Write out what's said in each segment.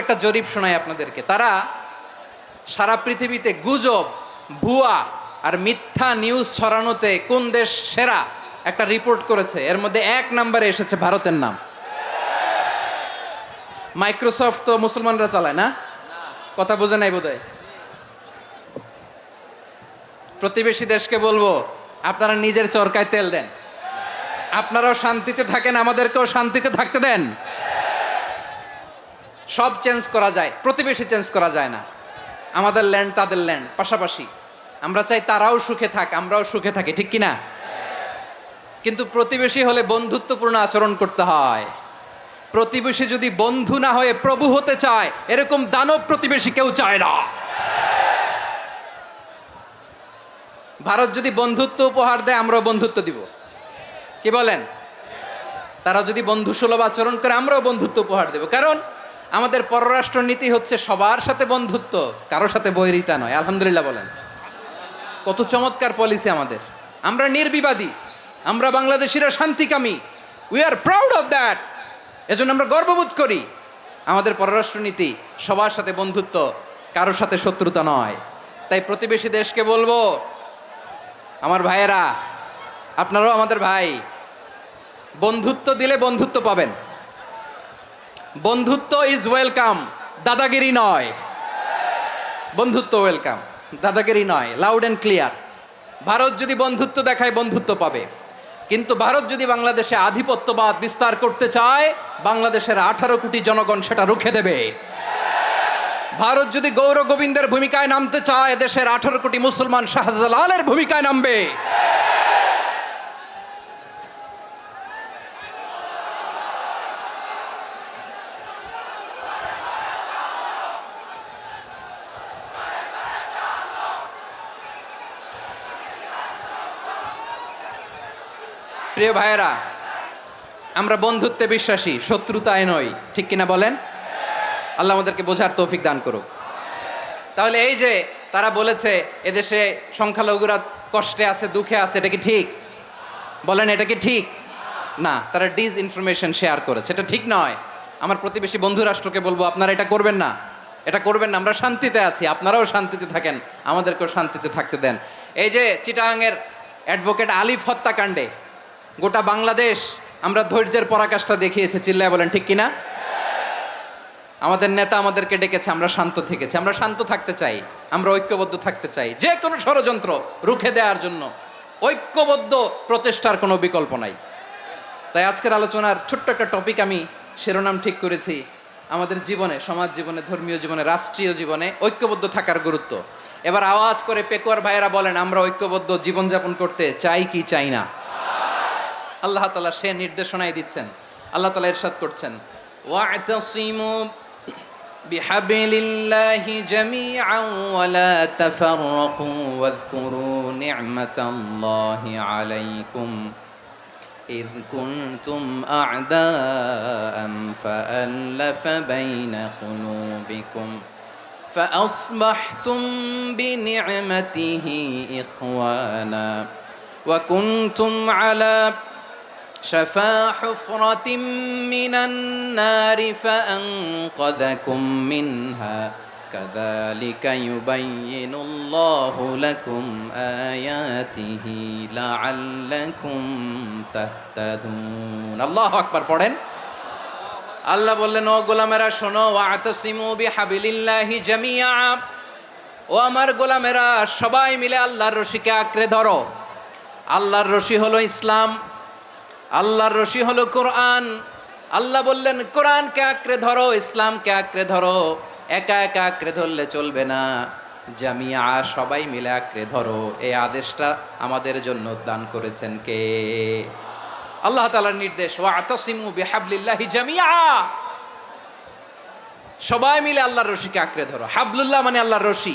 একটা জরিপ শোনাই আপনাদেরকে। তারা সারা পৃথিবীতে গুজব, ভুয়া আর মিথ্যা নিউজ ছড়ানোতে কোন দেশ সেরা একটা রিপোর্ট করেছে। এর মধ্যে 1 নম্বরে এসেছে ভারতের নাম। মাইক্রোসফট তো মুসলমানরা চালায় না? কথা বোঝে নাই বোধহয়। প্রতিবেশী দেশকে বলবো, আপনারা নিজের চরকায় তেল দেন, আপনারাও শান্তিতে থাকেন, আমাদেরকেও শান্তিতে থাকতে দেন। সব চেঞ্জ করা যায়, প্রতিবেশী চেঞ্জ করা যায় না। আমাদের ল্যান্ড তাদের ল্যান্ড, পাশাপাশি। আমরা চাই তারাও সুখে থাক, আমরাও সুখে থাকি, ঠিক কিনা? কিন্তু প্রতিবেশী হলে বন্ধুত্বপূর্ণ আচরণ করতে হয়। প্রতিবেশী যদি বন্ধু না হয়ে প্রভু হতে চায়, এরকম দানব প্রতিবেশী কেউ চায় না। ভারত যদি বন্ধুত্ব উপহার দেয়, আমরাও বন্ধুত্ব দিব, কি বলেন? তারা যদি বন্ধু সুলভ আচরণ করে, আমরাও বন্ধুত্ব উপহার দেব। কারণ আমাদের পররাষ্ট্র নীতি হচ্ছে সবার সাথে বন্ধুত্ব, কারোর সাথে বৈরিতা নয়। আলহামদুলিল্লাহ বলেন, কত চমৎকার পলিসি আমাদের। আমরা নির্বিবাদী, আমরা বাংলাদেশিরা শান্তিকামী। We are proud of that. এজন্য আমরা গর্ববোধ করি। আমাদের পররাষ্ট্র নীতি সবার সাথে বন্ধুত্ব, কারোর সাথে শত্রুতা নয়। তাই প্রতিবেশী দেশকে বলবো, আমার ভাইয়েরা, আপনারাও আমাদের ভাই, বন্ধুত্ব দিলে বন্ধুত্ব পাবেন। বন্ধুত্ব ইজ ওয়েলকাম, দাদাগিরি নয়। বন্ধুত্ব ওয়েলকাম, দাদাগিরি নয়। Loud and clear. ভারত যদি বন্ধুত্ব দেখায়, বন্ধুত্ব পাবে। কিন্তু ভারত যদি বাংলাদেশে আধিপত্যবাদ বিস্তার করতে চায়, বাংলাদেশের 18 কোটি জনগণ সেটা রুখে দেবে। ভারত যদি গৌর গোবিন্দের ভূমিকায় নামতে চায়, দেশের 18 কোটি মুসলমান শাহজালালের ভূমিকায় নামবে। প্রিয় ভাইয়েরা, আমরা বন্ধুত্বে বিশ্বাসী, শত্রুতায় নই, ঠিক কিনা বলেন? আল্লাহ আমাদেরকে বোঝার তৌফিক দান করুক। তাহলে এই যে তারা বলেছে এদেশে সংখ্যালঘুরা কষ্টে আছে, দুঃখে আছে, এটা কি ঠিক? বলেন, এটা কি ঠিক? না, তারা ডিস ইনফরমেশন শেয়ার করেছে, এটা ঠিক নয়। আমার প্রতিবেশী বন্ধু রাষ্ট্রকে বলবো, আপনারা এটা করবেন না, এটা করবেন না। আমরা শান্তিতে আছি, আপনারাও শান্তিতে থাকেন, আমাদেরকেও শান্তিতে থাকতে দেন। এই যে চিটাগাংয়ের অ্যাডভোকেট আলিফ হত্যাকাণ্ডে গোটা বাংলাদেশ আমরা ধৈর্যের পরাকাষ্ঠা দেখিয়েছে, চিল্লায় বলেন ঠিক কিনা? আমাদের নেতা আমাদেরকে ডেকেছে, আমরা শান্ত থেকেছি। আমরা শান্ত থাকতে চাই, আমরা ঐক্যবদ্ধ থাকতে চাই। যে কোনো ষড়যন্ত্র রুখে দেওয়ার জন্য ঐক্যবদ্ধ প্রচেষ্টার কোনো বিকল্প নাই। তাই আজকের আলোচনার ছোট্ট একটা টপিক আমি শিরোনাম ঠিক করেছি, আমাদের জীবনে, সমাজ জীবনে, ধর্মীয় জীবনে, রাষ্ট্রীয় জীবনে ঐক্যবদ্ধ থাকার গুরুত্ব। এবার আওয়াজ করে পেকুয়ার ভাইয়েরা বলেন, আমরা ঐক্যবদ্ধ জীবনযাপন করতে চাই কি চাই না? আল্লাহ তাআলা সে নির্দেশনাই দিচ্ছেন। আল্লাহ তাআলা ইরশাদ করছেন, ওয়া'তাসিমু বিহাবলিল্লাহি জামিআন ওয়া লা তাফাররাকু ওয়াযকুরু নি'মাতাল্লাহি আলাইকুম إذ كنتم أعداء فألف بين قلوبكم فأصبحتم بنعمته إخوانا وكنتم على شفا حفرة من النار فأنقذكم منها كذلك يبين الله لكم آياته لعلكم تهتدون الله أكبر পড়েন। আল্লাহ বললেন, ও গোলামেরা শোনো, ওয়া'তাসিমু বিহাবিলিল্লাহি জামিআ, ও আমার গোলামেরা সবাই মিলে আল্লাহর রশিকে আঁকড়ে ধরো। আল্লাহর রশি হলো ইসলাম, আল্লাহর রশি হলো কোরআন। আল্লাহ বললেন, কোরআনকে আঁকড়ে ধরো, ইসলামকে আঁকড়ে ধরো। একা একা আঁকড়ে ধরলে চলবে না, জামিয়া, সবাই মিলে আঁকড়ে ধরো। এই আদেশটা আমাদের জন্য দান করেছেন কে? আল্লাহ তাআলার নির্দেশ, ওয়া'তাসিমু বিহাবলিল্লাহি জামিআ, সবাই মিলে আল্লাহর রশিকে আঁকড়ে ধরো। হাবলুল্লাহ মানে আল্লাহর রশি।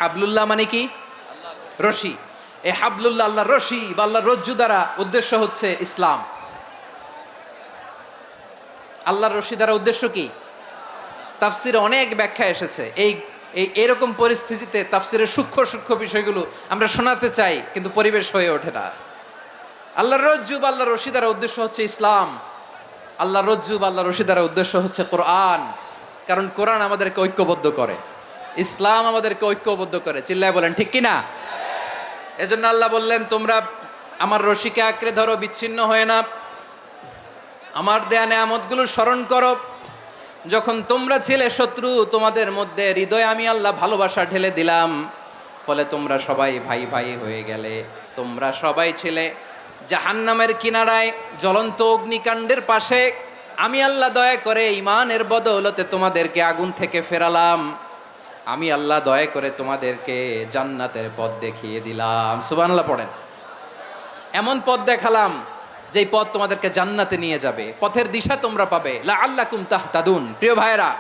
হাবলুল্লাহ মানে কি? রশি। এই হাবলুল্লাহ, আল্লাহর রশি বা আল্লাহর রজ্জু দ্বারা উদ্দেশ্য হচ্ছে ইসলাম। আল্লাহর রশি দ্বারা উদ্দেশ্য কি? তাফসিরে অনেক ব্যাখ্যা এসেছে। এরকম পরিস্থিতিতে তাফসিরের সূক্ষ্ম সূক্ষ্ম বিষয়গুলো আমরা শোনাতে চাই, কিন্তু পরিবেশ হয়ে ওঠে না। আল্লাহর রজ্জু বা আল্লাহর রশি দ্বারা উদ্দেশ্য হচ্ছে ইসলাম। আল্লাহর রজ্জু বা আল্লাহর রশি দ্বারা উদ্দেশ্য হচ্ছে কোরআন। কারণ কোরআন আমাদেরকে ঐক্যবদ্ধ করে, ইসলাম আমাদেরকে ঐক্যবদ্ধ করে। চিল্লায় বলেন ঠিক কিনা? এজন্য আল্লাহ বললেন, তোমরা আমার রশিকে আঁকড়ে ধরো, বিচ্ছিন্ন হয়ে না, আমার দেয়া নেয়ামতগুলো স্মরণ করো। যখন তোমরা ছিলে শত্রু, তোমাদের মধ্যে হৃদয়ে আমি আল্লাহ ভালোবাসা ঢেলে দিলাম, ফলে তোমরা সবাই ভাই ভাই হয়ে গেলে। তোমরা সবাই ছিলে জাহান্নামের কিনারায়, জ্বলন্ত অগ্নিকাণ্ডের পাশে। আমি আল্লাহ দয়া করে ঈমানের বদৌলতে তোমাদেরকে আগুন থেকে ফেরালাম। আমি আল্লাহ দয়া করে তোমাদেরকে জান্নাতের পথ দেখিয়ে দিলাম। সুবহানাল্লাহ পড়েন। এমন পথ দেখালাম যেই পথ তোমাদেরকে জান্নাতে নিয়ে যাবে, পথের দিশা তোমরা পাবে। লাআল্লাকুম তাহতাদুন। প্রিয় ভাইয়েরা,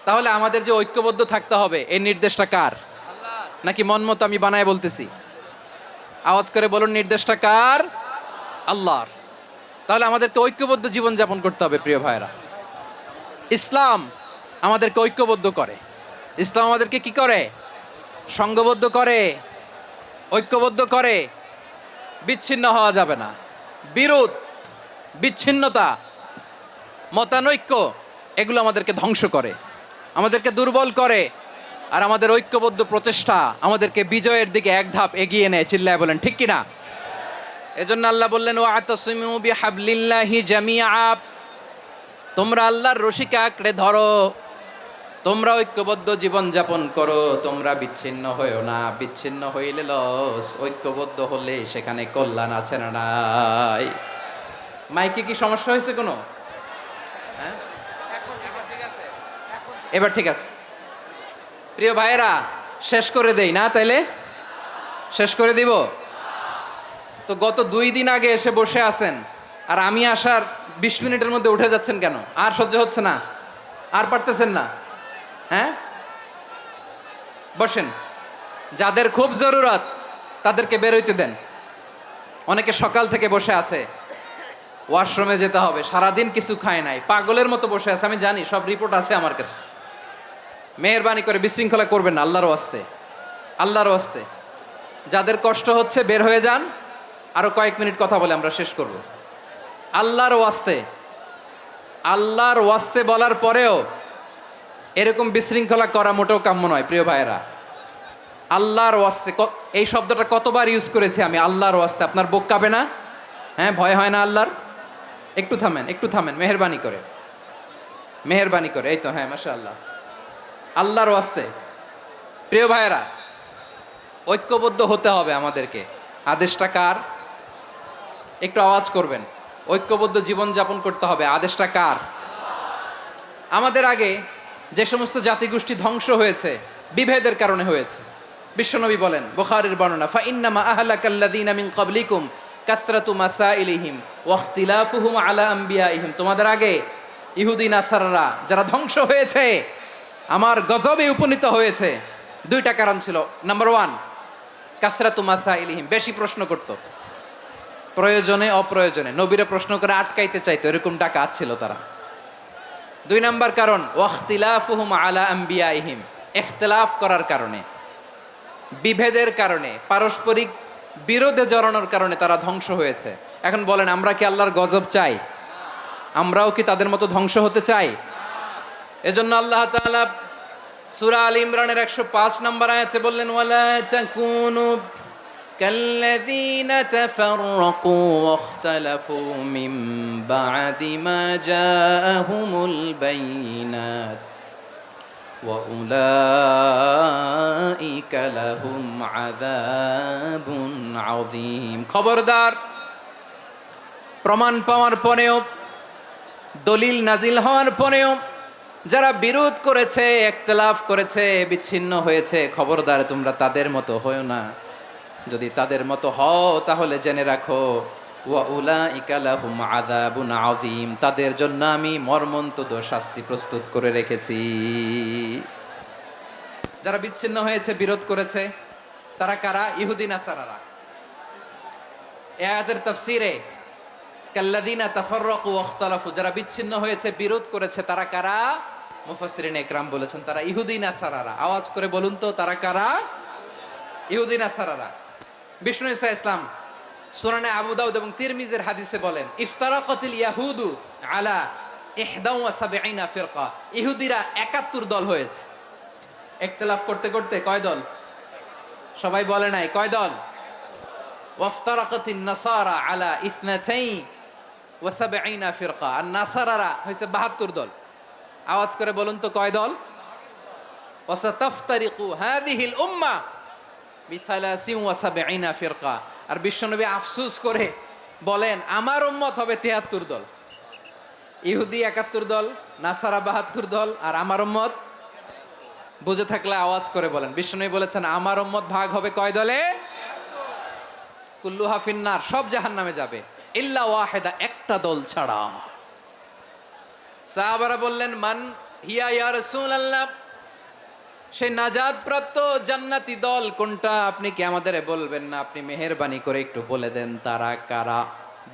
তাহলে আমাদের যে ঐক্যবদ্ধ থাকতে হবে, এই নির্দেশটা কার? নাকি মন মতো আমি বানায় বলতেছি? আওয়াজ করে বলুন, নির্দেশটা কার? আল্লাহর। তাহলে আমাদেরকে ঐক্যবদ্ধ জীবন যাপন করতে হবে। প্রিয় ভাইয়েরা, ইসলাম আমাদেরকে ঐক্যবদ্ধ করে। ইসলাম আমাদেরকে কি করে? সংঘবদ্ধ করে, ঐক্যবদ্ধ করে। বিচ্ছিন্ন হওয়া যাবে না। বিরোধ, বিচ্ছিন্নতা, মতানৈক্য, এগুলো আমাদেরকে ধ্বংস করে, আমাদেরকে দুর্বল করে। আর আমাদের ঐক্যবদ্ধ প্রচেষ্টা আমাদেরকে বিজয়ের দিকে এক ধাপ এগিয়ে নেয়। চিল্লায় বলেন ঠিক কিনা? এজন্য আল্লাহ বললেন, ওয়াতাসিমু বিহাবলিল্লাহি জামিআ। তোমরা আল্লাহর রশিকে আঁকড়ে ধরো, তোমরা ঐক্যবদ্ধ জীবন যাপন করো, তোমরা বিচ্ছিন্ন হইও না। বিচ্ছিন্ন হইলে লস, ঐক্যবদ্ধ হলে সেখানে কল্যাণ আছে না নাই? মাইকে কি সমস্যা হয়েছে কোনো? হ্যাঁ, এবার ঠিক আছে। প্রিয় ভাইয়েরা, শেষ করে দেই না? তাইলে শেষ করে দিব তো। গত 2 দিন আগে এসে বসে আছেন, আর আমি আসার 20 মিনিটের মধ্যে উঠে যাচ্ছেন কেন? আর সহ্য হচ্ছে না? আর পারতেছেন না? হ্যাঁ, বসেন। যাদের খুব জরুরত তাদেরকে বের হইতে দেন। অনেকে সকাল থেকে বসে আছে, ওয়াশরুমে যেতে হবে, সারাদিন কিছু খায় নাই, পাগলের মতো বসে আছে। আমি জানি, সব রিপোর্ট আছে আমার কাছে। মেহেরবানি করে বিশৃঙ্খলা করবেন না, আল্লাহর ওয়াস্তে, আল্লাহর ওয়াস্তে। যাদের কষ্ট হচ্ছে বের হয়ে যান। আরো কয়েক মিনিট কথা বলে আমরা শেষ করব। আল্লাহর ওয়াস্তে, আল্লাহর ওয়াস্তে বলার পরেও এরকম বিশৃঙ্খলা করা মোটেও কাম্য নয়। প্রিয় ভাইয়েরা, আল্লাহর ওয়াস্তে, এই শব্দটা কতবার ইউজ করেছি আমি, আল্লাহর ওয়াস্তে। আপনার বুক কাঁপে না? হ্যাঁ, ভয় হয় না আল্লাহর? একটু থামেন, একটু থামেন, মেহেরবানি করে, মেহেরবানি করে। এই তো, হ্যাঁ, মাশাআল্লাহ। আল্লাহর ওয়াস্তে। প্রিয় ভাইয়েরা, ঐক্যবদ্ধ হতে হবে আমাদেরকে। আদেশটা কার? একটু আওয়াজ করবেন। ঐক্যবদ্ধ জীবন যাপন করতে হবে। আদেশটা কার? আমাদের আগে যে সমস্ত জাতিগোষ্ঠী ধ্বংস হয়েছে, বিভেদের কারণে হয়েছে। বিশ্বনবী বলেন, বুখারীর বর্ণনা, ফা ইন্নামা আহলাকাল্লাযীনা মিন ক্বাবলিকুম কাসরাতু মাসাইলিহিম ওয়া ইখতিলাফুহুম আলা আমবিয়াইহিম। তোমাদের আগে ইহুদি নাসারারা যারা ধ্বংস হয়েছে, আমার গজবে উপনীত হয়েছে, 2টা কারণ ছিল। নাম্বার 1, কাসরাতু মাসাইলিহিম, বেশি প্রশ্ন করত, প্রয়োজনে অপ্রয়োজনে নবীরা প্রশ্ন করে আটকাইতে চাইতো, এরকম ডাকাত ছিল তারা। 2 নাম্বার কারণ, ওয়াখতিলাফুহুম আলা আমবিয়াইহিম, ইখতিলাফ করার কারণে, বিভেদের কারণে, পারস্পরিক বিরোধে জড়ানোর কারণে তারা ধ্বংস হয়েছে। এখন বলেন, আমরা কি আল্লাহর গজব চাই? আমরাও কি তাদের মতো ধ্বংস হতে চাই? এজন্য আল্লাহ তাআলা সূরা আল ইমরানের 105 নম্বর আয়াতে বললেন, ওয়ালা তাকুনু কাল্লাযীনা তাফাররাকু ওয়াখতালাফু মিন বা'দি মা জাআহুমুল বাইয়িনাত ওয়া উলাইকা লাহুম আযাবুন আযীম। খবরদার, প্রমাণ পাওয়ার পরেও, দলিল নাজিল হওয়ার পরেও যারা বিরোধ করেছে, ইখতিলাফ করেছে, বিচ্ছিন্ন হয়েছে, খবরদার তোমরা তাদের মতো হয়ো না। যদি তাদের মতো হও তাহলে জেনে রাখো, ওয়া উলাইকা লাহুম আযাবুন আযীম, তাদের জন্য আমি মর্মন্তুদ শাস্তি প্রস্তুত করে রেখেছি। যারা বিচ্ছিন্ন হয়েছে, বিরোধ করেছে, তারা কারা? ইহুদি নাসারারা। এই আয়াতের তাফসীরে কাল্লাযীনা তাফাররাকু ওয়াখতালাফু, যারা বিচ্ছিন্ন হয়েছে, বিরোধ করেছে, তারা কারা? মুফাসসিরিন ইকরাম বলেছেন তারা ইহুদি নাসারারা। আওয়াজ করে বলুন তো, তারা কারা? ইহুদি নাসারারা। বিষ্ণু ঈসা ইসলাম সুনানে আবু দাউদ এবং তিরমিজির হাদিসে বলেন, ইফতারাকাতিল ইয়াহুদু আলা ইহদাউ ওয়া সাবঈনা ফিরকা, ইহুদিরা ৭১ দল হয়েছে। ইখতিলাফ করতে করতে কয় দল? সবাই বলে নাই কয় দল? ওয়াফতারাকাতিন নাসারা আলা ইসনাতাই ওয়া সাবঈনা ফিরকা, আর নাসারারা হইছে ৭২ দল। আওয়াজ করে বলুন তো কয় দল? ওয়া সাতাফতারিকু হাযিহিল উম্মাহ বিসালাসিন ওয়া সাবঈনা ফিরকা, আর বিশ্বনবী আফসোস করে বলেন আমার উম্মত হবে ৭৩ দল। ইহুদি ৭১ দল, নাসারা ৭২ দল, আর আমার উম্মত, বুঝে থাকলে আওয়াজ করে বলেন। বিশ্বনবী বলেছেন আমার উম্মত ভাগ হবে কয় দলে? কুল্লুহা ফিন্নার, সব জাহান্নামে যাবে, ইল্লা ওয়াহিদা, একটা দল ছাড়া। সাহাবারা বললেন মান হিয়া ইয়া রাসূলুল্লাহ, সেই নাজাত প্রাপ্ত জান্নাতি দল কোনটা? আপনি কি আমাদের বলবেন না? আপনি মেহেরবানি করে একটু বলে দেন তারা কারা।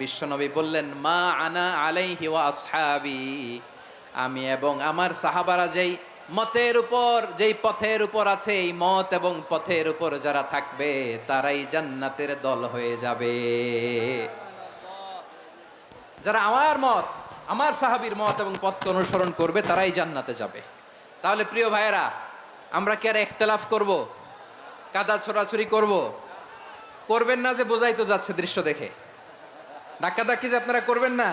বিশ্বনবী বললেন মা আনা আলাইহি ওয়া আসহাবি, আমি এবং আমার সাহাবারা যেই মতের উপর, যেই পথের উপর আছে, এই মত এবং পথের উপর যারা থাকবে তারাই জান্নাতের দল হয়ে যাবে। যারা আমার মত, আমার সাহাবীর মত এবং পথকে অনুসরণ করবে তারাই জান্নাতে যাবে। তাহলে প্রিয় ভাইয়েরা, আমরা কি আর ইখতিলাফ করব? কাদা ছোড়াছুরি করব? করবেন না যে বোঝাই তো যাচ্ছে দৃশ্য দেখে। ধাক্কাধাক্কি যে আপনারা করবেন না।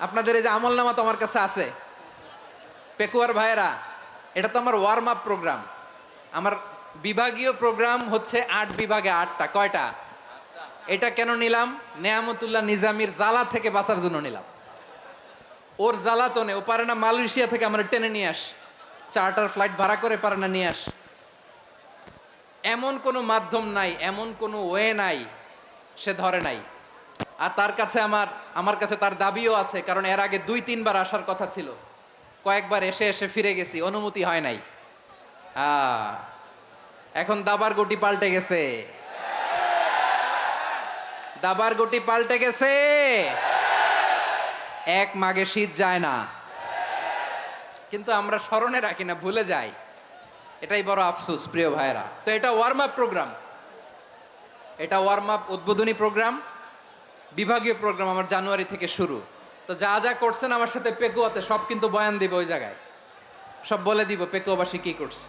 আপনাদের এই যে আমলনামা তো আমার কাছে আছে। পেকুয়ার ভাইয়েরা, এটা তো আমার ওয়ার্ম আপ প্রোগ্রাম। আমার বিভাগীয় প্রোগ্রাম হচ্ছে ৮ বিভাগে ৮টা। কয়টা? এটা কেন নিলাম? নেয়ামতুল্লাহ নিজামীর জ্বালা থেকে বাঁচার জন্য নিলাম। ওর জ্বালাতনে ও পারে না মালয়েশিয়া থেকে আমরা টেনে নিয়ে আস, চার্টার ফ্লাইট ভাড়া করে পারে না নিয়ে আস। এমন কোনো মাধ্যম নাই, এমন কোনো ওয়ে নাই সে ধরে নাই। আর তার কাছে আমার কাছে তার দাবিও আছে, কারণ এর আগে ২-৩ বার আসার কথা ছিল। কয়েকবার এসে এসে ফিরে গেছি, অনুমতি হয় নাই। এখন দাবার গুটি পাল্টে গেছে, দাবার গুটি পাল্টে গেছে। এক মাঘে শীত যায় না, কিন্তু আমরা স্মরণে রাখি না, ভুলে যাই। এটাই বড় আফসোস প্রিয় ভাইরা। তো এটা ওয়ার্ম আপ প্রোগ্রাম, এটা ওয়ার্ম আপ উদ্বোধনী প্রোগ্রাম, বিভাগীয় প্রোগ্রাম আমার জানুয়ারি থেকে শুরু। তো যা যা করছেন আমার সাথে পেকুয়াতে সব কিন্তু বয়ান দিব, ওই জায়গায় সব বলে দিব পেকুয়াবাসী কি করছে।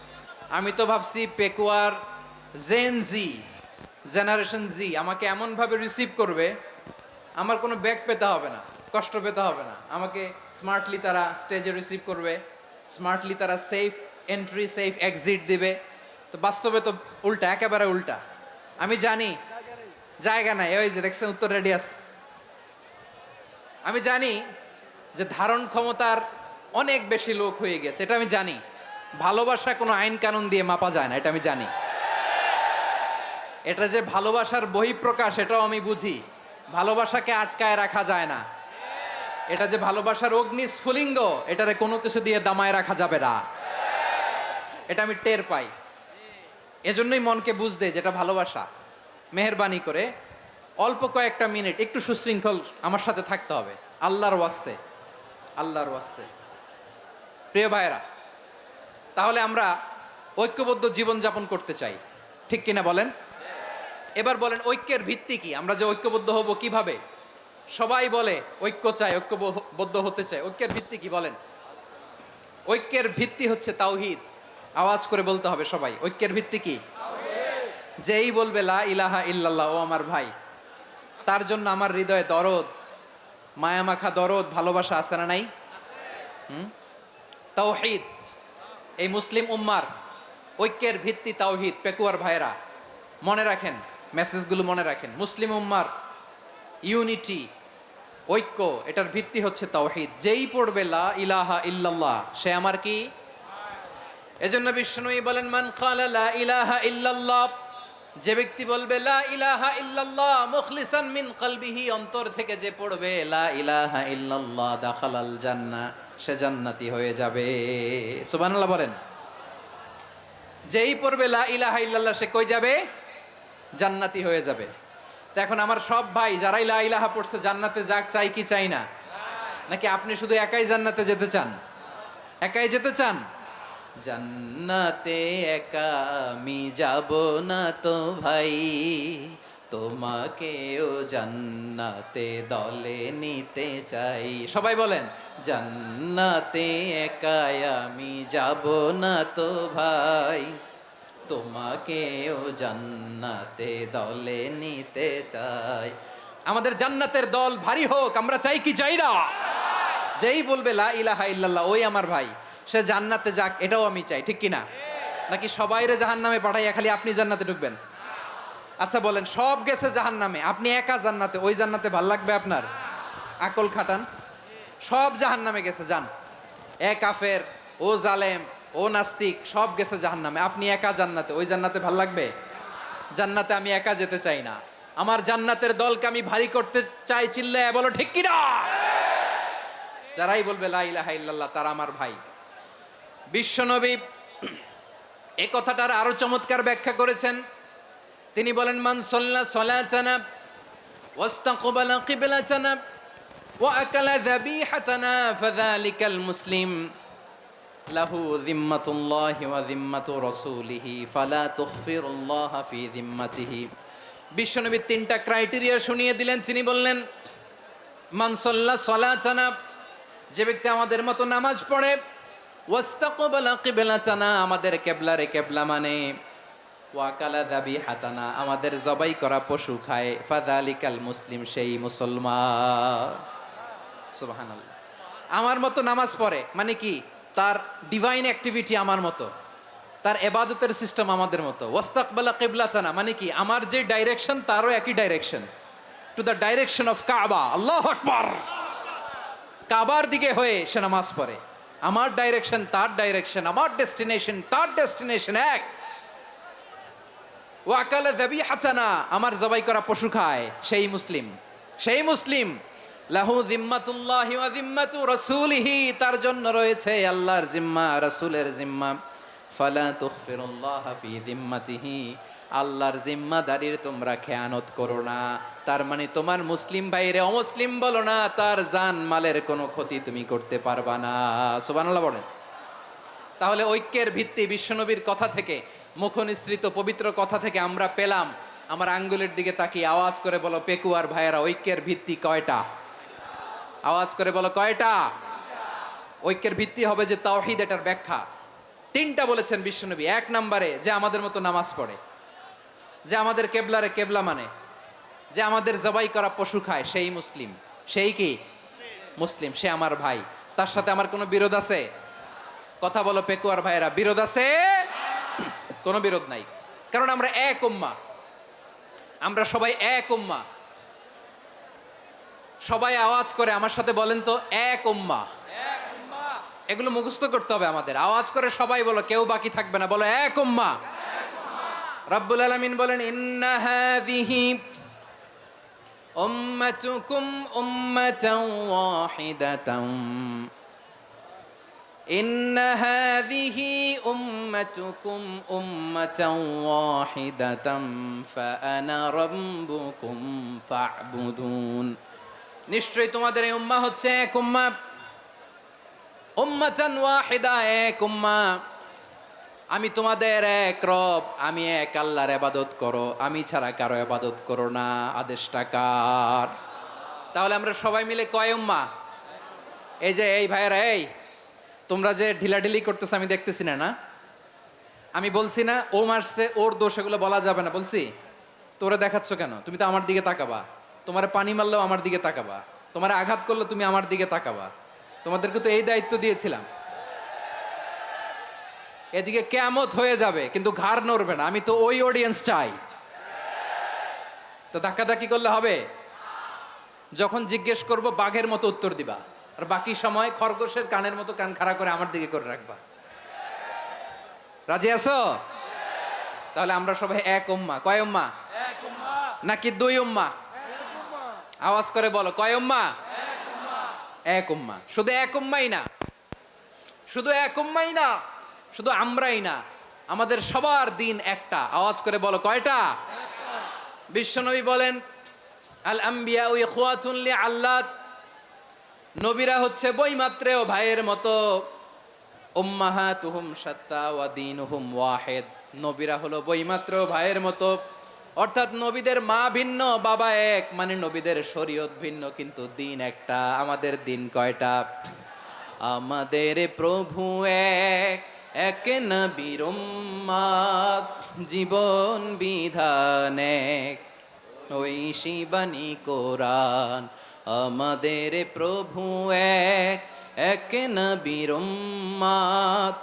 আমি তো ভাবছি পেকুয়ার জেন জি, জেনারেশন জি আমাকে এমনভাবে রিসিভ করবে, আমার কোনো ব্যাক পেতে হবে না, কষ্ট পেতে হবে না। আমাকে স্মার্টলি তারা স্টেজে রিসিভ করবে, স্মার্টলি তারা সেফ এন্ট্রি সেফ এক্সিট দিবে। তো বাস্তবে তো উল্টা, একেবারে উল্টা। আমি জানি জায়গা নাই, ওই যে দেখছেন উত্তর রেডিয়াস। আমি জানি যে ধারণ ক্ষমতার অনেক বেশি লোক হয়ে গেছে, এটা আমি জানি। ভালোবাসা কোনো আইন কানুন দিয়ে মাপা যায় না, এটা আমি জানি। এটা যে ভালোবাসার বহিঃপ্রকাশ এটাও আমি বুঝি। ভালোবাসাকে আটকায় রাখা যায় না। এটা যে ভালোবাসার অগ্নি স্ফুলিঙ্গ, এটারে কোনো কিছু দিয়ে দামায় রাখা যাবে না, এটা আমি টের পাই। এজন্যই মনকে বুঝতে যেটা ভালোবাসা। মেহেরবানি করে অল্প কয়েকটা মিনিট একটু সুশৃঙ্খল আমার সাথে থাকতে হবে, আল্লাহর ওয়াস্তে, আল্লাহর ওয়াস্তে। প্রিয় ভাইয়েরা, তাহলে আমরা ঐক্যবদ্ধ জীবনযাপন করতে চাই, ঠিক কিনা বলেন? এবার বলেন ঐক্যের ভিত্তি কি? আমরা যে ঐক্যবদ্ধ হব কিভাবে? সবাই বলে ঐক্য চাই, ঐক্যবদ্ধ হতে চাই। ঐক্যের ভিত্তি কি বলেন? ঐক্যের ভিত্তি হচ্ছে তাওহীদ। আওয়াজ করে বলতে হবে সবাই, ঐক্যের ভিত্তি কি? যেই বলবে লা ইলাহা ইল্লাল্লাহ, ও আমার ভাই, তার জন্য আমার হৃদয়ে দরদ, মায়ামাখা দরদ, ভালোবাসা আছে না নাই? তাওহীদ, এই মুসলিম উম্মার ঐক্যের ভিত্তি তাওহীদ। পেকুয়ার ভাইরা মনে রাখেন, মেসেজগুলো মনে রাখেন। মুসলিম উম্মার ইউনিটি, ঐক্য, এটার ভিত্তি হচ্ছে তাওহীদ। যেই পড়বে লা ইলাহা ইল্লাল্লাহ সে আমার কি? এজন্য বিষ্ণুই বলেন মান ক্বালা লা ইলাহা ইল্লাল্লাহ, যে ব্যক্তি বলবে লা ইলাহা ইল্লাল্লাহ মুখলিসান মিন কলবিহি, অন্তর থেকে যে পড়বে লা ইলাহা ইল্লাল্লাহ, দাখালাল জান্নাহ, সে জান্নাতি হয়ে যাবে। সুবহানাল্লাহ বলেন। যেই পড়বে লা ইলাহা ইল্লাল্লাহ সে কই যাবে? জান্নাতি হয়ে যাবে। তো এখন আমার সব ভাই যারাই লা ইলাহা পড়ছে জান্নাতে যাক, চাই কি চাই না? নাকি আপনি শুধু একাই জান্নাতে যেতে চান? একাই যেতে চান? জান্নাতে একা আমি যাব না তো ভাই, তোমাকেও জান্নাতে দলে নিতে চাই। সবাই বলেন, জান্নাতে একাই আমি যাব না তো ভাই, তোমাকেও জান্নাতে দলে নিতে চাই। আমাদের জান্নাতের দল ভারী হোক, আমরা চাই কি চাই না? যেই বলবে লা ইলাহা ইল্লাল্লাহ ওই আমার ভাই, সে জান্নাতে যাক, এটাও আমি চাই, ঠিক কি না? নাকি সবাইরে জাহান্নামে পাঠাইয়া খালি আপনি জান্নাতে ঢুকবেন? আচ্ছা বলেন, সব গেছে জাহান্নামে, আপনি একা জান্নাতে, ওই জান্নাতে ভাল লাগবে আপনার? আকল খাটান। সব জাহান্নামে গেছে, যান। এ কাফের, ও জালেম, ও নাস্তিক, সব গেছে জাহান্নামে, আপনি একা জান্নাতে, ওই জান্নাতে ভাল লাগবে? জান্নাতে আমি একা যেতে চাই না, আমার জান্নাতের দলকে আমি ভারী করতে চাই। চিল্লায় বলো ঠিক কি না? যারাই বলবে লা ইলাহা ইল্লাল্লাহ তারা আমার ভাই। বিশ্বনবী এই কথাটার আরো চমৎকার ব্যাখ্যা করেছেন। তিনি বলেন, মান সাল্লা সালাতানা ওয়াস্তাকবালা কিবলাতানা ওয়া আকালা যাবিহাতানা ফাযালিকাল মুসলিম লাহু যিম্মাতুল্লাহি ওয়া যিম্মাতু রাসূলিহি ফালা তুখফিরুল্লাহা ফি যিম্মাতিহি। বিশ্বনবী তিনটা ক্রাইটেরিয়া শুনিয়ে দিলেন। তিনি বললেন, মান সাল্লা সালাতানা, যে ব্যক্তি আমাদের মতো নামাজ পড়ে, ওয়াস্তাকবালা কিবলাতানা, আমাদের কিবলারে কিবলা মানে, ওয়াকালা যাবিহাতানা, আমাদের জবাই করা পশু খায়, ফাযালিকাল মুসলিম, সেই মুসলমান। সুবহানাল্লাহ। আমার মতো নামাজ পড়ে মানে কি? তার ডিভাইন অ্যাক্টিভিটি আমার মতো, তার ইবাদতের সিস্টেম আমাদের মতো। ওয়াস্তাকবালা কিবলাতানা মানে কি? আমার যে ডাইরেকশন তারও একই direction, to the direction of কাবা। আল্লাহু আকবার। কাবার দিকে হয়ে সে নামাজ পড়ে, আমার ডাইরেকশন তার ডাইরেকশন, আমার ডেস্টিনেশন তার ডেস্টিনেশন এক। ওয়াকালা যাবিহাতানা, আমার জবাই করা পশু খায়, সেই মুসলিম। সেই মুসলিম লাহু যিম্মাতুল্লাহি ওয়া যিম্মাতু রাসূলিহি, তার জন্য রয়েছে আল্লাহর জিম্মা, রাসূলের জিম্মা। ফালা তুখফিরুল্লাহা ফি যিম্মাতিহি, আল্লাহর জিম্মাদারির তোমরা খেয়ানত করো না। তার মানে তোমার মুসলিম ভাইরে অমুসলিম বলো না, তার জান মালের কোনো ক্ষতি তুমি করতে পারবা না। সুবহানাল্লাহ বলেন। তাহলে ঐক্যের ভিত্তি বিশ্বনবীর কথা থেকে, মুখনিসৃত পবিত্র কথা থেকে আমরা পেলাম। আমার আঙ্গুলের দিকে তাকিয়ে আওয়াজ করে বলো পেকুয়ার ভাইয়েরা, ঐক্যের ভিত্তি কয়টা? আওয়াজ করে বলো কয়টা? ঐক্যের ভিত্তি হবে যে তাওহীদ, এটার ব্যাখ্যা তিনটা বলেছেন বিশ্বনবী। এক নম্বরে, যে আমাদের মতো নামাজ পড়ে, যে আমাদের কেবলারে কেবলা মানে, যে আমাদের জবাই করা পশু খায়, সেই মুসলিম। সেই কি মুসলিম? সে আমার ভাই। তার সাথে আমার কোনো বিরোধ আছে? কথা বলো পেকুয়ার ভাইয়েরা, বিরোধ আছে? কোনো বিরোধ নাই, কারণ আমরা এক উম্মাহ, আমরা সবাই এক উম্মাহ। সবাই আওয়াজ করে আমার সাথে বলেন তো, এক উম্মাহ। এগুলো মুখস্থ করতে হবে আমাদের। আওয়াজ করে সবাই বলো, কেউ বাকি থাকবে না, বলো এক উম্মাহ। রব্বুল আলামিন বলেন, ইন্না হাযিহি উম্মাতুকুম উম্মাতান ওয়াহিদাতান, ইন্না হাযিহি উম্মাতুকুম উম্মাতান ওয়াহিদাতান ফাআনা রাব্বুকুম ফা'বুদুন। নিশ্চয়ই তোমাদের এই উম্মাহ হচ্ছে এক উম্মাহ, উম্মাতান ওয়াহিদা, এক উম্মাহ। আমি তোমাদের এক রব, আমি এক আল্লাহর ইবাদত করো, আমি ছাড়া কারো ইবাদত করো না। আদেশটা কার? তাহলে আমরা সবাই মিলে কয় উম্মাহ? এই যে এই ভাইয়েরা, এই তোমরা যে ঢিলাঢিলি করতেছো আমি দেখতেছি না, না? আমি বলছি না ও মারছে, ওর দোষ, এগুলো বলা যাবে না বলছি? তোরা দেখাচ্ছ কেন? তুমি তো আমার দিকে তাকাবা। তোমার পানি মারলেও আমার দিকে তাকাবা, তোমার আঘাত করলে তুমি আমার দিকে তাকাবা। তোমাদেরকে তো এই দায়িত্ব দিয়েছিলাম। এদিকে কিয়ামত হয়ে যাবে কিন্তু ঘাড় নড়বে না, আমি তো ওই অডিয়েন্স চাই। তো ধাক্কাধাক্কি করলে হবে? যখন জিজ্ঞেস করব বাঘের মতো উত্তর দিবা, আর বাকি সময় খরগোশের কানের মতো কান খাড়া করে আমার দিকে করে রাখবা। রাজি আছো? তাহলে আমরা সবাই এক উম্মাহ। কয় উম্মাহ? নাকি দুই উম্মাহ? আওয়াজ করে বলো, কয় উম্মাহ? এক উম্মাহ। শুধু এক উম্মাই না, শুধু এক উম্মাই না, শুধু আমরাই না, আমাদের সবার দিন একটা। আওয়াজ করে বলো কয়টা? বিশ্বনবী বলেন, আল আম্বিয়া ইখওয়াতুন লিআল্লাত, নবীরা হচ্ছে বৈমাত্রেয় ভাইয়ের মতো। উম্মাহাতুহুম শাত্তা ওয়া দীনুহুম ওয়াহিদ, নবীরা হলো বৈমাত্রেয় ভাইয়ের মতো, অর্থাৎ নবীদের মা ভিন্ন বাবা এক, মানে নবীদের শরীয়ত ভিন্ন কিন্তু দিন একটা। আমাদের দিন কয়টা? আমাদের প্রভু এক, এক নবীর উম্মত, জীবন বিধান এক, ওই শিবানী কোরআন। আমাদের প্রভু এক, এক নবীর উম্মত,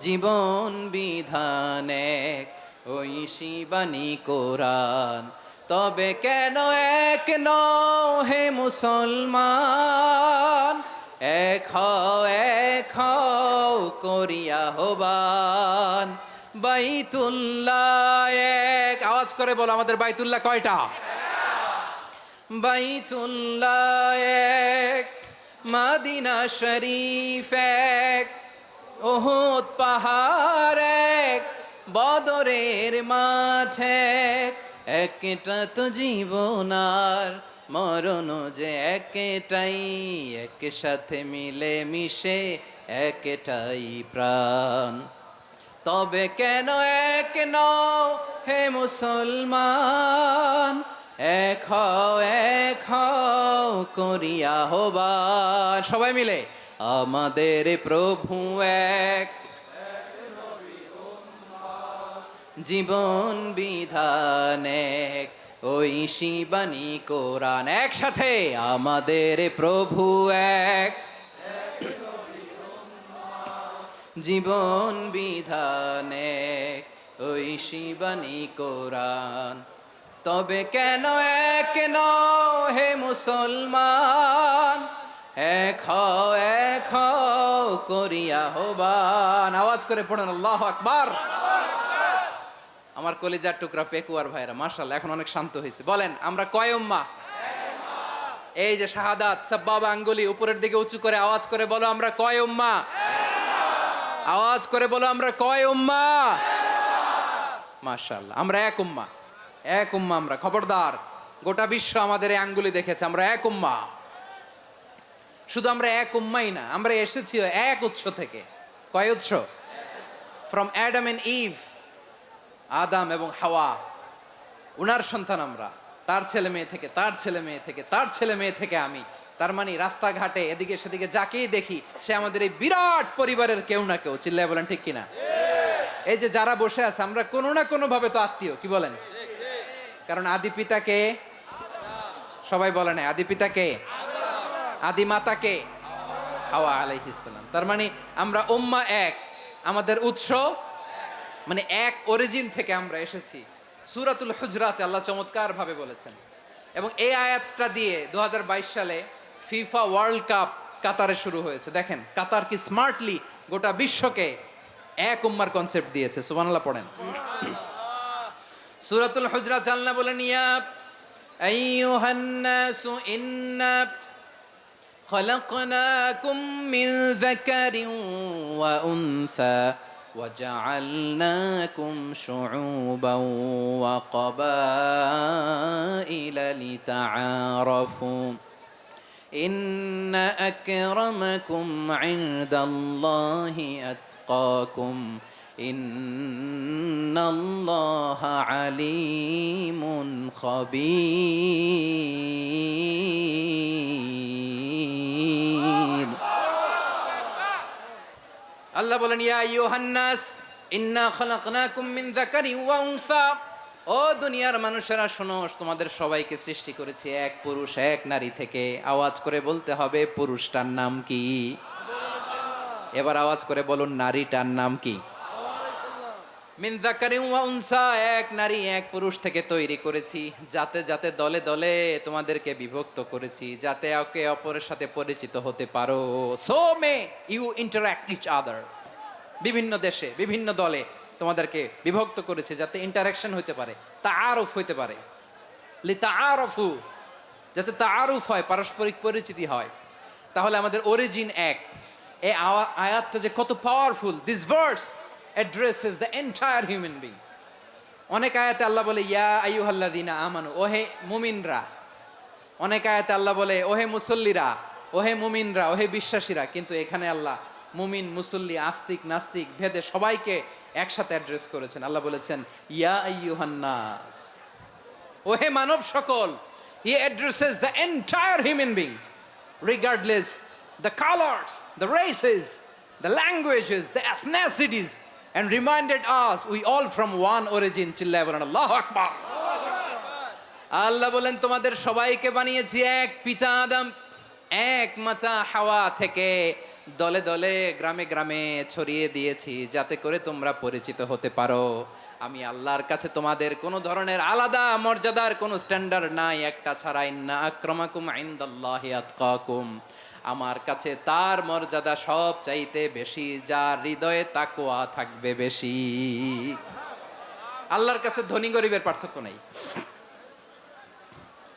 জীবন বিধান এক, ওই শিবানী কোরআন। তবে কেন এক নও হে মুসলমান, এক হও করিয়া হবান। বাইতুল্লাহ এক, আওয়াজ করে বলো আমাদের বাইতুল্লাহ কয়টা? বাইতুল্লাহ এক, মদিনা শরীফ এক, উহুদ পাহাড় এক, বদরের মাঠ এক। একটা তো জীবন আর মরণ যে একটাই, একসাথে মিলে মিশে একটাই প্রাণ। তবে কেন এক নও হে মুসলমান, এক হও করিয়া হবান। সবাই মিলে আমাদের প্রভু এক, জীবন বিধান এক, ওই শিবানী কোরআন। একসাথে আমাদের প্রভু এক, জীবন বিধান এক, ওই শিবানী কোরআন। তবে কেন এক নও হে মুসলমান, এক হও করিয়া হবান। আওয়াজ করে পড়েন আল্লাহু আকবার। আমার কলিজার টুকরা পেকুয়ার ভাইরা মাশাআল্লাহ এখন অনেক শান্ত হয়েছে। বলেন আমরা কয় উম্মাহ? এই যে শাহাদাত সাব্বাবা আঙ্গুলি উপরের দিকে উঁচু করে আওয়াজ করে বলো আমরা কয় উম্মাহ? আওয়াজ করে বলো আমরা কয় উম্মাহ? মাশাআল্লাহ আমরা এক উম্মাহ, এক উম্মাহ আমরা। খবরদার, গোটা বিশ্ব আমাদের এই আঙ্গুলি দেখেছে, আমরা এক উম্মাহ। শুধু আমরা এক উম্মাই না, আমরা এসেছি এক উৎস থেকে। কয় উৎস? ফ্রম অ্যাডাম এন্ড ইভ, আদম এবং হাওয়া, উনার সন্তান আমরা। তার ছেলে মেয়ে থেকে, তার ছেলে মেয়ে থেকে, তার ছেলে মেয়ে থেকে আমি। তার মানে রাস্তাঘাটে এদিকে সেদিকে যাকেই দেখি সে আমাদের এই বিরাট পরিবারের কেউ না কেউ। চিল্লায় বলেন ঠিক কিনা? এই যে যারা বসে আছে আমরা কোনো না কোনো ভাবে তো আত্মীয়, কি বলেন? কারণ আদি পিতাকে সবাই বলে না, আদি পিতাকে, আদি মাতাকে হাওয়া আলাইহিস সালাম। তার মানে আমরা উম্মাহ এক, আমাদের উৎস মানে এক অরিজিন থেকে আমরা এসেছি। সূরাতুল হুজরাতে আল্লাহ চমৎকার ভাবে বলেছেন। এবং এই আয়াতটা দিয়ে 2022 সালে ফিফা ওয়ার্ল্ড কাপ কাতারে শুরু হয়েছে। দেখেন কাতার কি স্মার্টলি গোটা বিশ্বকে এক উম্মার কনসেপ্ট দিয়েছে। সুবহানাল্লাহ পড়েন। সূরাতুল হুজরাত আল্লাহ বলেন ইয়া আইয়ুহান নাসু ইন্না খলাকনাকুম মিন যাকারিন ওয়া উনসা وجعلناكم شعوبا وقبائل لتعارفوا إن أكرمكم عند الله أتقاكم إن الله عليم خبير। আল্লাহ বলেন ইয়া আইয়ুহান নাস ইন্না খালাকনাকুম মিন যাকারিন ওয়া উনসা, ও দুনিয়ার মানুষেরা শোনো, তোমাদের সবাইকে সৃষ্টি করেছি এক পুরুষ এক নারী থেকে। আওয়াজ করে বলতে হবে পুরুষটার নাম কি? এবার আওয়াজ করে বলুন নারীটার নাম কি? মিন যাকারিন ওয়া উনসা, এক নারী এক পুরুষ থেকে তৈরি করেছি। যাতে যাতে দলে দলে তোমাদেরকে বিভক্ত করেছি, যাতে একে অপরের সাথে পরিচিত হতে পারো। So may you interact each other. বিভিন্ন দেশে বিভিন্ন দলে তোমাদেরকে বিভক্ত করেছে যাতে ইন্টারাকশন হতে পারে, তাআরুফ হতে পারে। লিতাআরফু, যাতে তাআরুফ হয়, পারস্পরিক পরিচিতি হয়। তাহলে আমাদের অরিজিন এক। এই আয়াতটা যে কত powerful. This verse addresses the entire human being. অনেক আয়াতে আল্লাহ বলে ইয়া আইয়ুহাল্লাযীনা আমানু, ওহে মুমিনরা। অনেক আয়াতে আল্লাহ বলে ওহে মুসল্লিরা, ওহে মুমিনরা, ওহে বিশ্বাসীরা। কিন্তু এখানে আল্লাহ মুমিন মুসল্লি আস্তিক নাস্তিক ভেদে সবাইকে একসাথে অ্যাড্রেস করেছেন। আল্লাহ বলেছেন ইয়া আইয়ুহান নাস, ও হে মানব সকল, he addresses the entire human being regardless the colors, the races, the languages, the ethnicities, and reminded us we all from one origin. চিল্লায় বলেন আল্লাহু আকবার। আল্লাহ বলেন তোমাদের সবাইকে বানিয়েছি এক পিতা আদম, এক মাতা হাওয়া থেকে, দলে দলে গ্রামে গ্রামে ছড়িয়ে দিয়েছি যাতে করে তোমরা পরিচিত হতে পারো। আমি আল্লাহর কাছে তোমাদের কোনো ধরনের আলাদা মর্যাদার কোনো স্ট্যান্ডার্ড নাই একটা ছাড়া। ইন্না আক্রামাকুম ইনদাল্লাহি আতকাকুম, আমার কাছে তার মর্যাদা সব চাইতে বেশি যার হৃদয়ে তাকওয়া থাকবে বেশি। আল্লাহর কাছে ধনী গরিবের পার্থক্য নাই,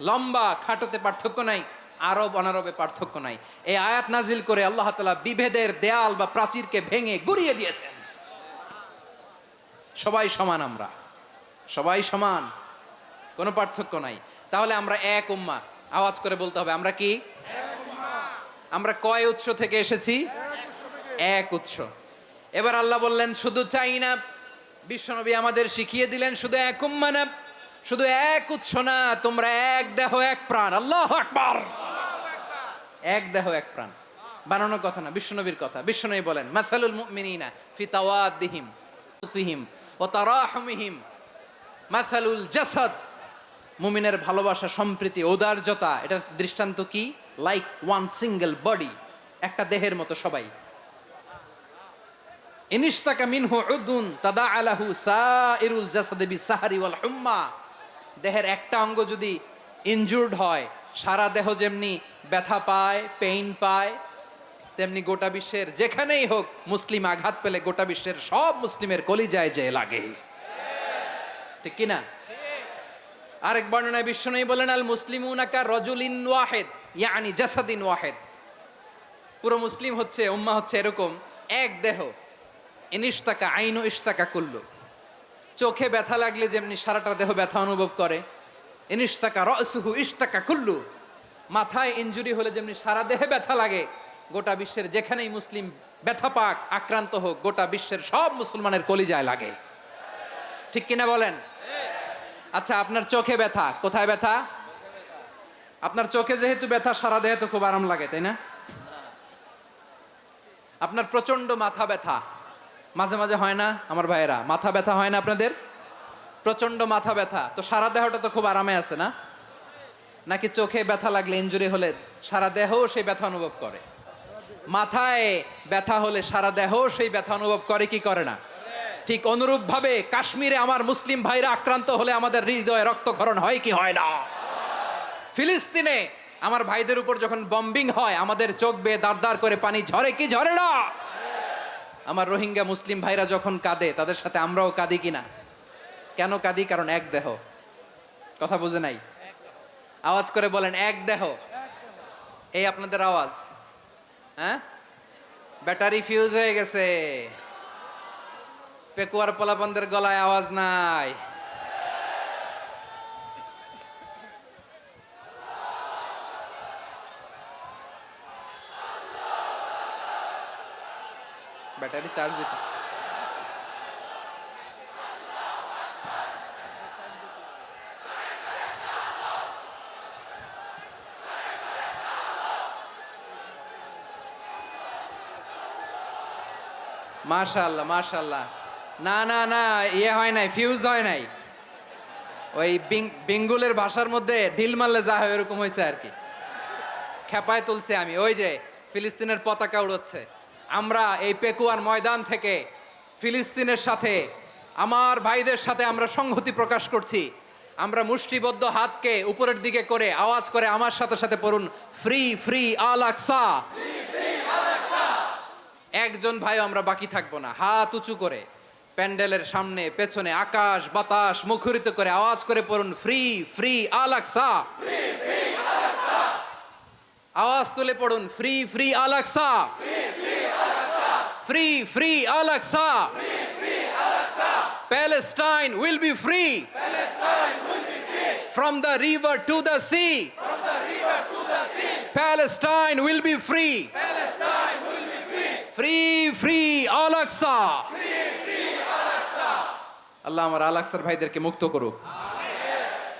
লম্বা খাটোতে পার্থক্য নাই, আরব অনারবে পার্থক্য নাই। এই আয়াত নাজিল করে আল্লাহ তাআলা বিভেদের দেয়াল বা প্রাচীরকে ভেঙে গুড়িয়ে দিয়েছেন। সবাই সমান, আমরা সবাই সমান, কোনো পার্থক্য নাই। তাহলে আমরা এক উম্মাহ, আওয়াজ করে বলতে হবে আমরা কি? আমরা কয় উৎস থেকে এসেছি? এক উৎস। এবার আল্লাহ বললেন শুধু চাই না, বিশ্বনবী আমাদের শিখিয়ে দিলেন শুধু এক উম্মাহ না, শুধু এক উৎস না, তোমরা এক দেহ এক প্রাণ। আল্লাহু আকবার। এক দেহ এক প্রাণ বানানোর কথা না, বিশ্বনবীর কথা। বিশ্বনবী বলেন মাসালুল মুমিনিনা ফি তাওয়াদ্দিহিম ফিহিম ওয়া তারাহুমিহিম মাসালুল জাসাদ, মুমিনের ভালোবাসা, সম্প্রীতি, ঔদার্যতা, এটা দৃষ্টান্ত কি? লাইক ওয়ান সিঙ্গেল বডি, একটা দেহের মতো সবাই। ইনিশতাকা মিনহু উদুন তাদাআলাহু সাইরুল জাসাদি বিসাহরি ওয়াল হুম্মা, দেহের একটা অঙ্গ যদি ইনজুর্ড হয় সারা দেহ যেমনি ব্যথা পায়, পেইন পায়, তেমনি গোটা বিশ্বের যেখানেই হোক মুসলিম আঘাত পেলে গোটা বিশ্বের সব মুসলিমের কলিজায় যে লাগে, ঠিক কিনা? আরেক বর্ণনায় বিশ্বনবী বলেন আল মুসলিমুনা কা রাজুলিন ওয়াহিদ ইয়ানি জাসাদিন ওয়াহিদ, পুরো মুসলিম হচ্ছে, উম্মাহ হচ্ছে এরকম এক দেহ। ইনিশতাকা আইনু ইশতাকা কুল্লু, চোখে ব্যথা লাগলে যেমনি সারাটা দেহ ব্যথা অনুভব করে, ইনিশতাকা রাসুহু ইশতাকা কুল্লু, মাথায় ইনজুরি হলে যেমনি সারা দেহে ব্যথা লাগে, গোটা বিশ্বের যেখানেই মুসলিম ব্যথা পাক, আক্রান্ত হোক, গোটা বিশ্বের সব মুসলমানের কলিজায় লাগে, ঠিক কিনা বলেন? আচ্ছা, আপনার চোখে ব্যথা, কোথায় ব্যথা? আপনার চোখে যেহেতু ব্যথা, সারা দেহে তো খুব আরাম লাগে, তাই না? আপনার প্রচন্ড মাথা ব্যথা মাঝে মাঝে হয় না আমার ভাইয়েরা? মাথা ব্যথা হয় না আপনাদের? প্রচন্ড মাথা ব্যথা, তো সারা দেহটা তো খুব আরামে আছে না? নাকি চোখে ব্যথা লাগলে, ইনজুরি হলে সারা দেহ সেই ব্যথা অনুভব করে? মাথায় ব্যথা হলে সারা দেহ সেই ব্যথা অনুভব করে কি করে না? ঠিক অনুরূপ ভাবে কাশ্মীরে আমার মুসলিম ভাইরা আক্রান্ত হলে আমাদের হৃদয়ে রক্তক্ষরণ হয় কি হয় না? ফিলিস্তিনে আমার ভাইদের উপর যখন বম্বিং হয় আমাদের চোখ বেয়ে দাঁড় দাঁড় করে পানি ঝরে কি ঝরে না? আমার রোহিঙ্গা মুসলিম ভাইরা যখন কাঁদে তাদের সাথে আমরাও কাঁদি কিনা? কেন কাঁদি? কারণ এক দেহ। কথা বুঝে নাই? আওয়াজ করে বলেন এক দেহ। এই আপনাদের আওয়াজ, হ্যাঁ? ব্যাটারি ফিউজ হয়ে গেছে, পেকুয়ার পোলাপানদের গলায় আওয়াজ নাই। ব্যাটারি চার্জ হইতেছে। মাশাআল্লাহ মাশাআল্লাহ। না না না, ইয়ে হয় নাই, ফিউজ হয় নাই। ওই বেঙ্গলের ভাষার মধ্যে ঢিল মারলে যা হয় এরকম হয়েছে আর কি। খেপায় তুলছে আমি। ওই যে ফিলিস্তিনের পতাকা উড়াচ্ছে, আমরা এই পেকুয়ার ময়দান থেকে ফিলিস্তিনের সাথে, আমার ভাইদের সাথে আমরা সংহতি প্রকাশ করছি। আমরা মুষ্টিবদ্ধ হাতকে উপরের দিকে করে আওয়াজ করে আমার সাথে সাথে পড়ুন, ফ্রি ফ্রি আল আকসা। একজন ভাই আমরা বাকি থাকবো না। হাত উঁচু করে প্যান্ডেলের সামনে পেছনে আকাশ বাতাস মুখরিত করে আওয়াজ করে পড়ুন, ফ্রি ফ্রি আল আকসা। আওয়াজ তুলে পড়ুন, free free Al Aqsa, free free Al Aqsa. Palestine will be free from the river to the sea. Palestine will be free. Free free Al Aqsa. আল্লাহ আমার আল আকসার ভাইদেরকে মুক্ত করুক।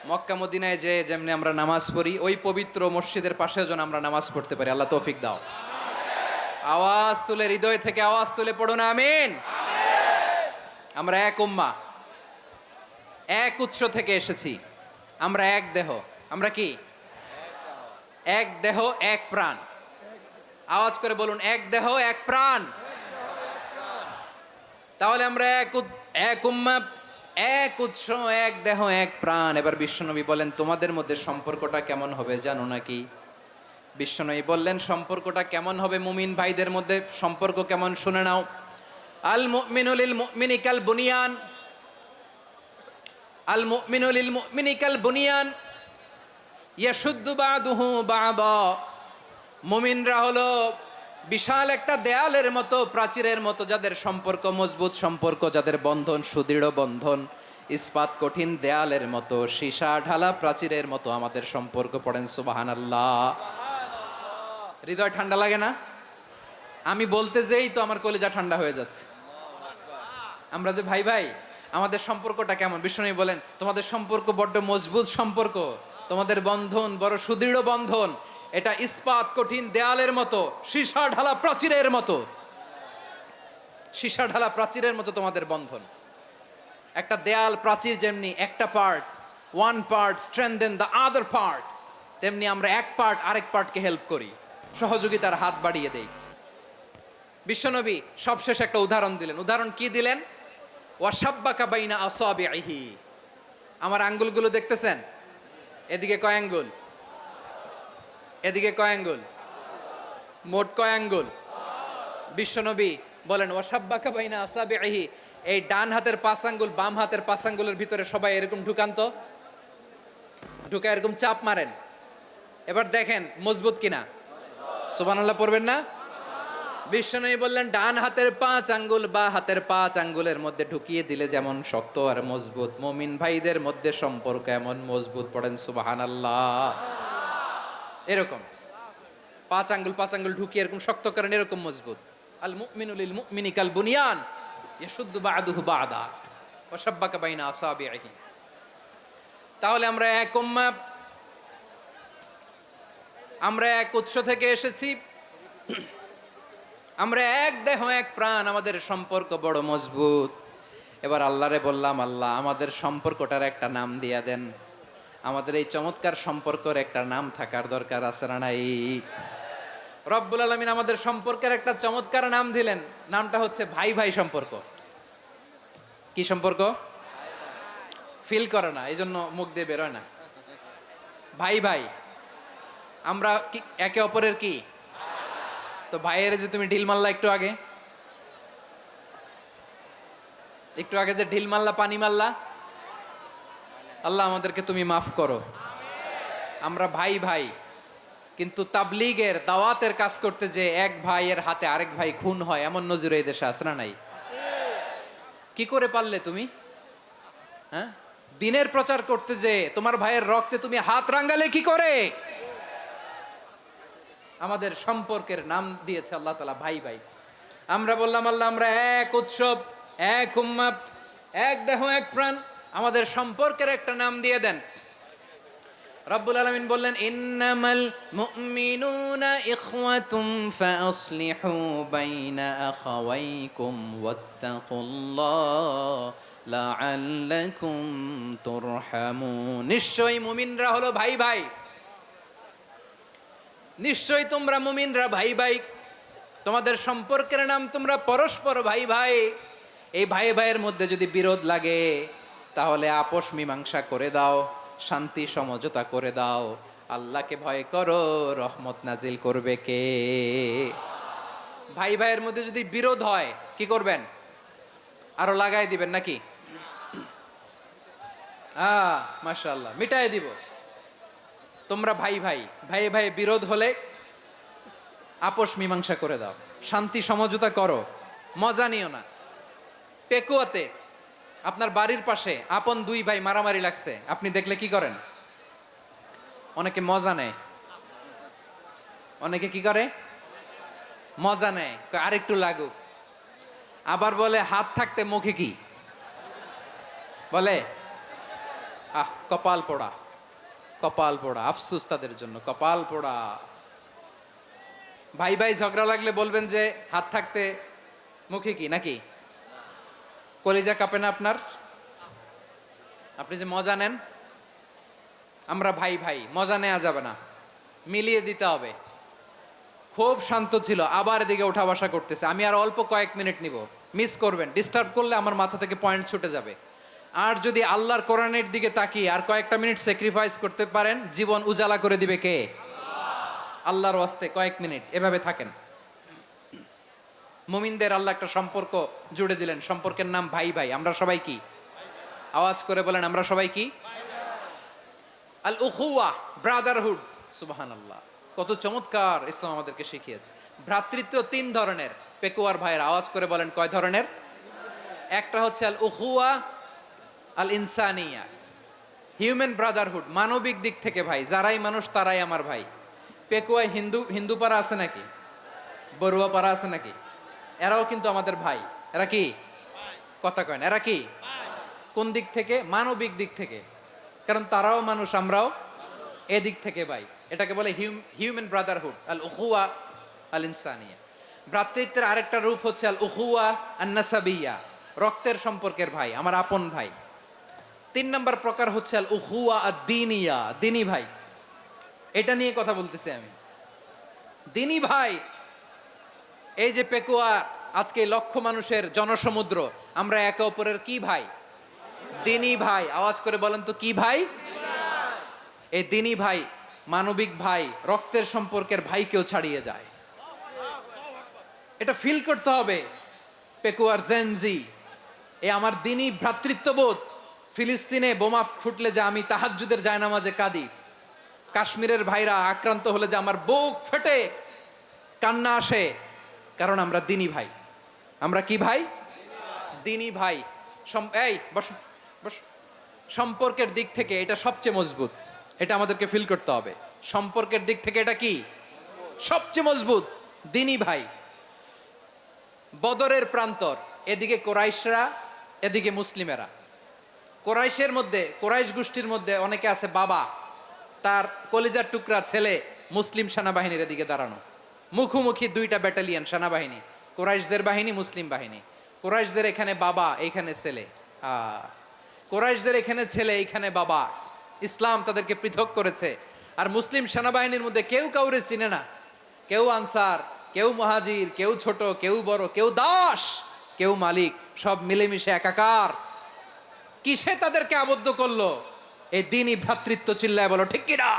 মক্কা মদিনায় যে যেমনি আমরা নামাজ পড়ি, ওই পবিত্র মসজিদের পাশে যেন আমরা নামাজ পড়তে পারি। আল্লাহ তৌফিক দাও। আওয়াজ তুলে, হৃদয় থেকে আওয়াজ তুলে পড়ো না আমিন। আমরা এক উম্মা, এক উৎস থেকে এসেছি। আমরা এক দেহ। আমরা কি? এক দেহ এক প্রাণ। আওয়াজ করে বলুন, এক দেহ এক প্রাণ। তাহলে আমরা এক উম্মা, এক উৎস, এক দেহ এক প্রাণ। এবার বিশ্বনবী বলেন, তোমাদের মধ্যে সম্পর্কটা কেমন হবে জানো নাকি? বিশ্বনবী বললেন, সম্পর্কটা কেমন হবে মুমিন ভাইদের মধ্যে, সম্পর্ক কেমন শুনে নাও। আল মুমিনু লিল মুমিনি কাল বুনিয়ান, আল মুমিনু লিল মুমিনি কাল বুনিয়ান ইয়াশুদ্দু বাদুহু বাদা। মুমিনরা হলো বিশাল একটা দেয়ালের মতো, প্রাচীরের মতো, যাদের সম্পর্ক মজবুত সম্পর্ক, যাদের বন্ধন সুদৃঢ় বন্ধন, ইস্পাত কঠিন দেয়ালের মতো, সীসা ঢালা প্রাচীরের মতো আমাদের সম্পর্ক। পড়েন সুবহানাল্লাহ। হৃদয় ঠান্ডা লাগে না? আমি বলতে যেই তো আমার কলিজা ঠান্ডা হয়ে যাচ্ছে। আমরা যে ভাই ভাই, আমাদের সম্পর্কটা কেমন? বিষ্ণু বলেন, তোমাদের সম্পর্ক বড্ড মজবুত সম্পর্ক, তোমাদের বন্ধন বড় সুদৃঢ় বন্ধন, এটা ইস্পাত কঠিন দেয়ালের মতো, সীসা ঢালা প্রাচীরের মতো, সীসা ঢালা প্রাচীরের মতো তোমাদের বন্ধন। একটা দেয়াল প্রাচীর যেমনি একটা part, one part strengthen the other part, তেমনি আমরা এক পার্ট আরেক পার্টকে হেল্প করি, সহযোগিতার হাত বাড়িয়ে দেই। বিশ্বনবী সবশেষ একটা উদাহরণ দিলেন। উদাহরণ কি দিলেন? ওয়াসাব্বাকা বাইনা আসাবিহি। আমার আঙ্গুলগুলো দেখতেছেন? এদিকে কয় আঙ্গুল? এদিকে কয় আঙ্গুল? মোট কয় আঙ্গুল? বিশ্বনবী বলেন, ওয়াসাব্বাকা বাইনা আসাবিহি। এই ডান হাতের 5 আঙ্গুল বাম হাতের 5 আঙ্গুলের ভিতরে সবাই এরকম ঢুকান তো, ঢুকা এরকম চাপ মারেন। এবার দেখেন মজবুত কিনা। সুবহানাল্লাহ পড়বেন না? বিশ্বনবী বললেন, ডান হাতের 5 আঙ্গুল বা হাতের 5 আঙ্গুলের মধ্যে ঢুকিয়ে দিলে যেমন শক্ত আর মজবুত, মুমিন ভাইদের মধ্যে সম্পর্ক এমন মজবুত। পড়েন সুবহানাল্লাহ। এরকম 5 আঙ্গুল ঢুকিয়ে এরকম শক্ত করেন, এরকম মজবুত। আল মুমিনু লিল মুমিনি কাল বুনিয়ান ইয়াশুদ্দু বাদুহু বাদা ওয়া শাব্বাকা বাইনা আসাবিহি। তাহলে আমরা এক উম্মাহ, আমরা এক উৎস থেকে এসেছি, আমরা এক দেহ এক প্রাণ, আমাদের সম্পর্ক বড় মজবুত। এবার আল্লাহরে বললাম, আল্লাহ আমাদের সম্পর্কটার একটা নাম দিয়া দেন। আমাদের এই চমৎকার সম্পর্কের একটা নাম থাকার দরকার আছে না নাই? রব্বুল আলামিন আমাদের সম্পর্কের একটা চমৎকার নাম দিলেন। নামটা হচ্ছে ভাই ভাই সম্পর্ক। কি সম্পর্ক? ফিল করে না, এই জন্য মুখ দিয়ে বেরোয় না। ভাই ভাই, আমরা একে অপরের কি? তো ভাইয়ের যে তুমি ঢিল মারলা একটু আগে, একটু আগে যে ঢিল মারলা, পানি মারলা, আল্লাহ আমাদেরকে তুমি মাফ করো। আমরা ভাই ভাই, কিন্তু তাবলীগের দাওয়াতের কাজ করতে যে এক ভাইয়ের হাতে আরেক ভাই খুন হয়, এমন নজির এই দেশে আছে না নাই? কি করে পারলে তুমি? হ্যাঁ, দিনের প্রচার করতে যে তোমার ভাইয়ের রক্তে তুমি হাত রাঙ্গালে কি করে? আমাদের সম্পর্কের নাম দিয়েছে আল্লাহ তাআলা ভাই ভাই। আমরা বললাম, আল্লাহ আমরা এক উৎসব, এক উম্মাহ, এক দেহ এক প্রাণ, আমাদের সম্পর্কের একটা নাম দিয়ে দেন। রব্বুল আলামিন বললেন, ইন্নামাল মুমিনুনা ইখওয়াতুম ফাসলিহু বাইনা আখাওয়াইকুম ওয়াত্তাকুল্লাহ লাআল্লাকুম তুরহামুন। নিশ্চয়ই মুমিনরা হলো ভাই ভাই, নিশ্চয়ই তোমরা মুমিনরা ভাই ভাই, তোমাদের সম্পর্কের নাম তোমরা পরস্পর ভাই ভাই। এই ভাই ভাইয়ের মধ্যে যদি বিরোধ লাগে তাহলে আপোষ মীমাংসা করে দাও, শান্তি সমঝোতা করে দাও। আল্লাহকে ভয় করো, রহমত নাজিল করবে কে? ভাই ভাইয়ের মধ্যে যদি বিরোধ হয় কি করবেন? আরো লাগাই দিবেন নাকি? মাশাআল্লাহ, মিটাই দিব। তোমরা ভাই ভাই, ভাই ভাই বিরোধ হলে আপোষ মীমাংসা করে দাও, শান্তি সমঝোতা করো, মজা নিও না। পেকুয়াতে আপনার বাড়ির পাশে আপন 2 ভাই মারামারি লাগছে, আপনি দেখলে কি করেন? অনেকে মজা নেয়। অনেকে কি করে? মজা নেয়, আরেকটু লাগুক। আবার বলে হাত থাকতে মুখে কি বলে? কপাল পোড়া, কপাল পোড়া, আফসোস তাদের জন্য, কপাল পোড়া। ভাই ভাই ঝগড়া লাগলে বলবেন যে হাত থাকতে মুখে কি নাকি? কলিজা কাঁপে না আপনার? আপনি যে মজা নেন, আমরা ভাই ভাই, মজা নেওয়া যাবে না, মিলিয়ে দিতে হবে। খুব শান্ত ছিল, আবার এদিকে ওঠা বসা করতেছে, আমি আর অল্প কয়েক মিনিট নিব, মিস করবেন, ডিস্টার্ব করলে আমার মাথা থেকে পয়েন্ট ছুটে যাবে। আর যদি আল্লাহর কোরআনের দিকে তাকিয়ে আর কয়েকটা মিনিট স্যাক্রিফাইস করতে পারেন, জীবন উজালা করে দিবে কে? আল্লাহর ওয়াস্তে কয়েক মিনিট এভাবে থাকেন। মুমিনদের আল্লাহ একটা সম্পর্ক জুড়ে দিলেন, সম্পর্কের নাম ভাই ভাই। আমরা সবাই কি? আওয়াজ করে বলেন, আমরা সবাই কি? আল উখুয়া, ব্রাদারহুড। সুবহানাল্লাহ, কত চমৎকার ইসলাম আমাদেরকে শিখিয়েছে। ভ্রাতৃত্ব তিন ধরনের। পেকুয়ার ভাইয়ের আওয়াজ করে বলেন, কয় ধরনের? একটা হচ্ছে আল উখুয়া আল ইনসানিয়া, হিউম্যান ব্রাদারহুড, মানবিক দিক থেকে ভাই, যারাই মানুষ তারাই আমার ভাই। পেকুয়ায় হিন্দু পাড়া আছে নাকি? বড়ুয়া পাড়া আছে নাকি? এরাও কিন্তু আমাদের ভাই। এরা কি? কথা কয় না, এরা কি? কোন দিক থেকে? মানবিক দিক থেকে, কারণ তারাও মানুষ, আমরাও এদিক থেকে ভাই। এটাকে বলে হিউম্যান ব্রাদারহুড, আল উখুয়া আল ইনসানিয়া। ভ্রাতৃত্বের আরেকটা রূপ হচ্ছে আল উখুয়া আন নাসাবিয়া, রক্তের সম্পর্কের ভাই, আমার আপন ভাই। তিন নম্বর প্রকার হচ্ছে আল উখুয়া আদ দ্বীনিয়া, দ্বীনি ভাই। এটা নিয়ে কথা বলতেছি আমি, দ্বীনি ভাই। এই যে পেকুয়া, আজকে লক্ষ মানুষের জনসমুদ্র, আমরা একে অপরের কি ভাই? দ্বীনি ভাই। আওয়াজ করে বলেন তো, কি ভাই? এই দ্বীনি ভাই, মানবিক ভাই, রক্তের সম্পর্কের ভাইকেও ছাড়িয়ে যায়। এটা ফিল করতে হবে। পেকুয়ার জেনজি, এ আমার দ্বীনি ভ্রাতৃত্ববোধ। ফিলিস্তিনে বোমা ফুটলে যে আমি তাহাজ্জুদের জায়নামাজে কাঁদি, কাশ্মীরের ভাইরা আক্রান্ত হলে যে আমার বুক ফেটে কান্না আসে, কারণ আমরা দ্বীনি ভাই। আমরা কি ভাই? দ্বীনি ভাই। এই বসো বসো। সম্পর্কের দিক থেকে এটা সবচেয়ে মজবুত, এটা আমাদেরকে ফিল করতে হবে। সম্পর্কের দিক থেকে এটা কি? সবচেয়ে মজবুত, দ্বীনি ভাই। বদরের প্রান্তর, এদিকে কোরাইশরা, এদিকে মুসলিমেরা। কোরাইশের মধ্যে, কোরাইশ গোষ্ঠীর মধ্যে অনেকে আছে বাবা, তার কলিজার টুকরা ছেলে মুসলিম সেনাবাহিনীর এদিকে দাঁড়ানো, মুখোমুখি দুইটা ব্যাটালিয়ন সেনাবাহিনী, কোরাইশদের বাহিনী, মুসলিম বাহিনী। কোরাইশদের এখানে বাবা, এইখানে ছেলে। কোরাইশদের এখানে ছেলে, এইখানে বাবা। ইসলাম তাদেরকে পৃথক করেছে। আর মুসলিম সেনাবাহিনীর মধ্যে কেউ কাউরে চিনে না, কেউ আনসার, কেউ মুহাজির, কেউ ছোট, কেউ বড়, কেউ দাস, কেউ মালিক, সব মিলেমিশে একাকার। কিসে তাদেরকে আবদ্ধ করলো? এই দ্বীনি ভ্রাতৃত্ব। চিল্লায় বলো ঠিক কি না?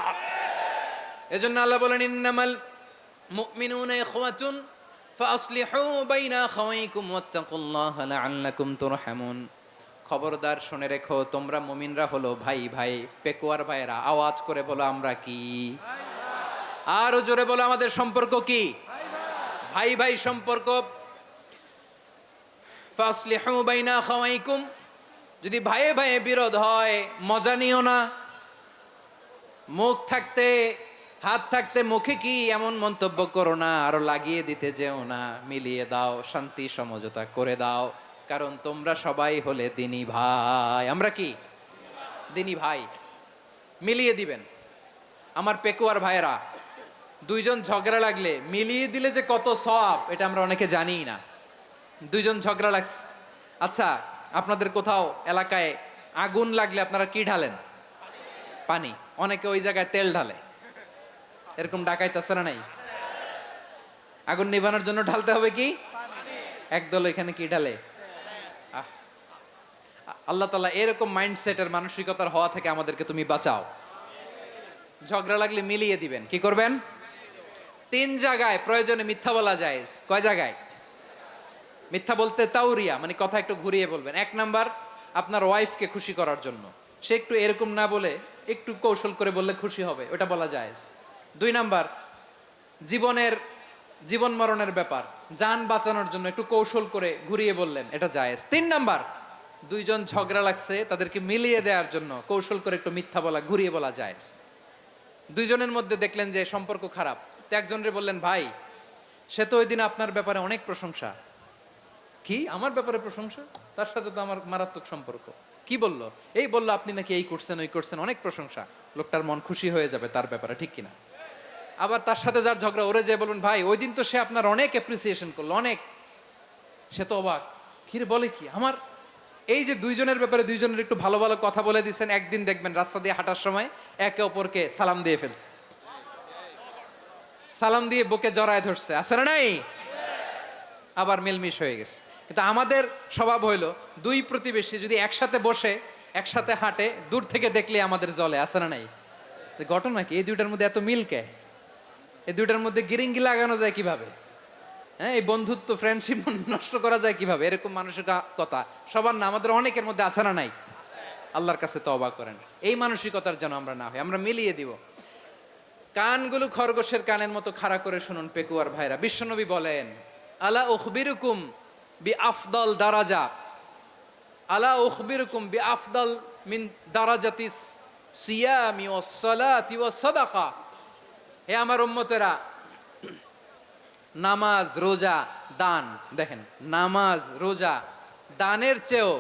এজন্য আল্লাহ বলেন, ইন্নামাল মুমিনুনা ইখওয়াতুন ফাসলিহু বাইনা আখাওয়াইকুম ওয়াত্তাকুল্লাহা লাআল্লাকুম তুরহামুন। খবরদার শুনে রেখো, তোমরা মুমিনরা হলো ভাই ভাই। পেকুয়ার ভাইরা আওয়াজ করে বলো, আমরা কি? আরো জোরে বলো, আমাদের সম্পর্ক কি? ভাই ভাই সম্পর্ক। ফাসলিহু বাইনা আখাওয়াইকুম, যদি ভাইয়ে ভাইয়ে বিরোধ হয় মজা নিও না। মুখ থাকতে, হাত থাকতে মুখে কি এমন মন্তব্য করো না, আরো লাগিয়ে দিতে যেও না। মিলিয়ে দাও, শান্তি সমঝোতা করে দাও, কারণ তোমরা সবাই হলে দ্বীনি ভাই। আমরা কি? দ্বীনি ভাই। মিলিয়ে দিবেন। আমার পেকুয়ার ভাইয়েরা, দুইজন ঝগড়া লাগলে মিলিয়ে দিলে যে কত সওয়াব, এটা আমরা অনেকে জানি না। দুইজন ঝগড়া লাগছে, আচ্ছা আপনাদের কোথাও এলাকায় আগুন লাগলে আপনারা কি ঢালেন? পানি। অনেকে ওই জায়গায় তেল ঢালে, এরকম ডাকাইতে আছে না নাই? আগুন নিভানোর জন্য ঢালতে হবে কি? একদল এখানে কি ঢালে? আল্লাহ তাআলা এরকম মাইন্ডসেটের, মানসিকতার হওয়া থেকে আমাদেরকে তুমি বাঁচাও। ঝগড়া লাগলে মিলিয়ে দিবেন। কি করবেন? তিন জায়গায় প্রয়োজনে মিথ্যা বলা যায়। কয় জায়গায় মিথ্যা বলতে? তাউরিয়া, মানে কথা একটু ঘুরিয়ে বলবেন। এক নাম্বার, আপনার ওয়াইফকে খুশি করার জন্য, সে একটু এরকম না বলে একটু কৌশল করে বললে খুশি হবে, ওটা বলা যায়। দুই নাম্বার, জীবন মরণের ব্যাপার, জান বাঁচানোর জন্য একটু কৌশল করে ঘুরিয়ে বললেন, এটা জায়েজ। তিন নাম্বার, দুইজন ঝগড়া লাগছে, তাদেরকে মিলিয়ে দেওয়ার জন্য কৌশল করে একটু মিথ্যা বলা, ঘুরিয়ে বলা জায়েজ। দুইজনের মধ্যে দেখলেন যে সম্পর্ক খারাপ, তো একজনরে বললেন, ভাই সে তো ওই দিন আপনার ব্যাপারে অনেক প্রশংসা, কি আমার ব্যাপারে প্রশংসা? তার সাথে তো আমার মারাত্মক সম্পর্ক। কি বললো? এই বললো আপনি নাকি এই করছেন ওই করছেন, অনেক প্রশংসা। লোকটার মন খুশি হয়ে যাবে তার ব্যাপারে, ঠিক কিনা? আবার তার সাথে যার ঝগড়া, ওরে যে বলুন ভাই ওই দিন তো সে আপনার অনেক অ্যাপ্রিসিয়েশন করলো, অনেক। সে তো অবাক, কিরে বলে কি আমার? এই যে দুইজনের ব্যাপারে দুইজনের একটু ভালো ভালো কথা বলে দিচ্ছেন, একদিন দেখবেন রাস্তা দিয়ে হাঁটার সময় একে অপরকে সালাম দিয়ে ফেলছে, সালাম দিয়ে বুকে জড়ায় ধরছে, আছে না নাই? আবার মিলমিশ হয়ে গেছে। কিন্তু আমাদের স্বভাব হইলো দুই প্রতিবেশী যদি একসাথে বসে একসাথে হাঁটে, দূর থেকে দেখলে আমাদের জলে, আছে না নাই? ঘটনা কি এই দুইটার মধ্যে এত মিল কে? এই দুইটার মধ্যে গিরিঙ্গি লাগানো যায় কিভাবে? হ্যাঁ, এই বন্ধুত্ব ফ্রেন্ডশিপ নষ্ট করা যায় কিভাবে? এরকম মানসিকতা সবার না, আমাদের অনেকের মধ্যে আছে না নাই? আল্লাহর কাছে তওবা করেন এই মানসিকতার যেন আমরা না হই, আমরা মিলিয়ে দিব। কানগুলো খরগোশের কানের মতো খাড়া করে শুনুন পেকুয়ার ভাইরা, বিশ্বনবী বলেন আলা উখবিরুকুম বি আফদল দারাজা, আলা উখবিরুকুম বি আফদল মিন দারাজাতিস সিয়ামি ওয়াস সালাতি ওয়াস সাদাকা। হে আমার উম্মতেরা, নামাজ রোজা দান, দেখেন নামাজ রোজা দানের চেয়েও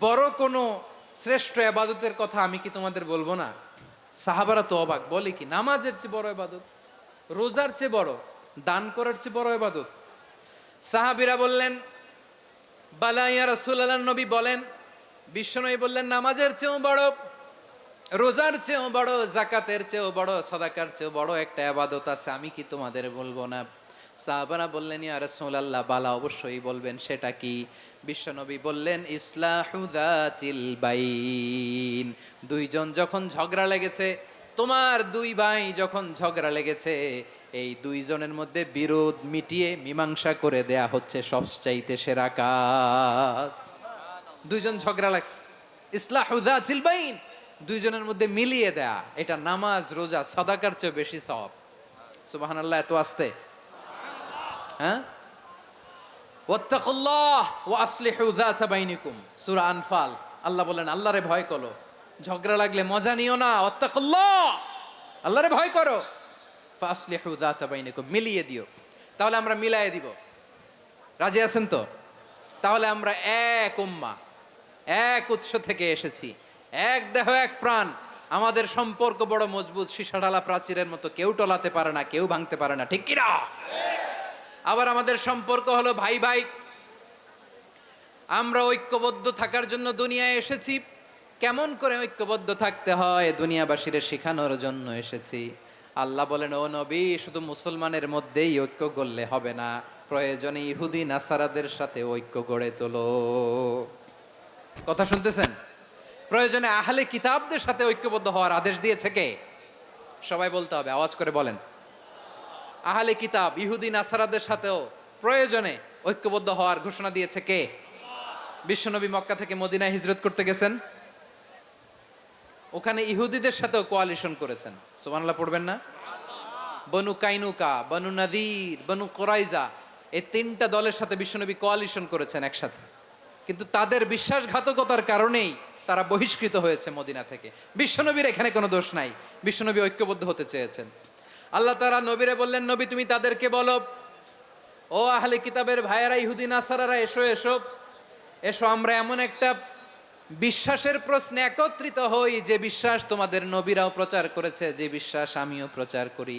বড় কোনো শ্রেষ্ঠ ইবাদতের কথা আমি কি তোমাদের বলবো না? সাহাবারা তো অবাক, বলে কি নামাজের চেয়ে বড় ইবাদত, রোজার চেয়ে বড়, দান করার চেয়ে বড় ইবাদত? সাহাবীরা বললেন বালা ইয়া রাসূলুল্লাহ, নবী বলেন, বিশ্বনবী বললেন নামাজের চেয়েও বড়, রোজার চেয়েও বড়, যাকাতের চেয়েও বড়, সাদাকার চেয়েও বড় একটা ইবাদত আছে, আমি কি তোমাদের বলবো না? সাহাবারা বললেন ইয়া রাসূলুল্লাহ, বালা অবশ্যই বলবেন, সেটা কি? বিশ্বনবী বললেন ইসলাহু যাতিল বাইন। দুইজন যখন ঝগড়া লেগেছে, তোমার দুই ভাই যখন ঝগড়া লেগেছে, এই দুইজনের মধ্যে বিরোধ মিটিয়ে মীমাংসা করে দেয়া হচ্ছে সবচাইতে সেরা কাজ। দুইজন ঝগড়া লাগছে, ইসলাহু যাতিল বাইন, দুইজনের মধ্যে মিলিয়ে দেয়া, এটা নামাজ রোজা সাদাকার চেয়ে বেশি সওয়াব। সুবহানাল্লাহ, এত আস্তে, হ্যাঁ? ওয়াত্তাকুল্লাহ ওয়া আসলিহু যাতা বাইনিকুম, সূরা আনফাল। আল্লাহ বলেন আল্লাহরে ভয় করো, ঝগড়া লাগলে মজা নিও না, ওয়াত্তাকুল্লাহ, আল্লাহরে ভয় করো, ফাসলিহু যাতা বাইনিকুম, মিলিয়ে দিও। তাহলে আমরা মিলায়ে দিব, রাজি আছেন তো? তাহলে আমরা এক উম্মাহ, এক উৎস থেকে এসেছি, এক দেহ এক প্রাণ, আমাদের সম্পর্ক বড় মজবুত, সীসাঢালা প্রাচীরের মতো, কেউ টলাতে পারে না, কেউ ভাঙতে পারে না, ঠিক কিনা? আবার আমাদের সম্পর্ক হলো ভাই ভাই, আমরা ঐক্যবদ্ধ থাকার জন্য দুনিয়ায় এসেছি। কেমন করে ঐক্যবদ্ধ থাকতে হয় দুনিয়াবাসীরে শেখানোর জন্য এসেছি। আল্লাহ বলেন ও নবী, শুধু মুসলমানের মধ্যেই ঐক্য গড়লে হবে না, প্রয়োজনে ইহুদি নাসারাদের সাথে ঐক্য গড়ে তোলো। কথা শুনতেছেন? প্রয়োজনে আহলে কিতাবদের সাথে ঐক্যবদ্ধ হওয়ার আদেশ দিয়েছে কে? সবাই বলতে হবে, আওয়াজ করে বলেন। আহলে কিতাব ইহুদি নাসারাদের সাথেও প্রয়োজনে ঐক্যবদ্ধ হওয়ার ঘোষণা দিয়েছে কে? বিশ্বনবী মক্কা থেকে মদিনায় হিজরত করতে গেছেন, ওখানে ইহুদিদের সাথেও কোয়ালিশন করেছেন। সুবহানাল্লাহ পড়বেন না? বনু কাইনুকা, বনু নাদির, বনু কুরাইজা, এই তিনটা দলের সাথে বিশ্বনবী কোয়ালিশন করেছেন একসাথে। কিন্তু তাদের বিশ্বাসঘাতকতার কারণেই তারা বহিষ্কৃত হয়েছে মদিনা থেকে। বিশ্বনবীর এখানে কোনো দোষ নাই, বিশ্বনবী ঐক্যবদ্ধ হতে চেয়েছেন। আল্লাহ তাআলা নবীরে বললেন, নবী তুমি তাদেরকে বলো, ও আহলে কিতাবের ভাইয়েরা, ইহুদি নাসারারা, এসো এসো এসো, আমরা এমন একটা বিশ্বাসের প্রশ্নে একত্রিত হই, যে বিশ্বাস তোমাদের নবীরাও প্রচার করেছে, যে বিশ্বাস আমিও প্রচার করি,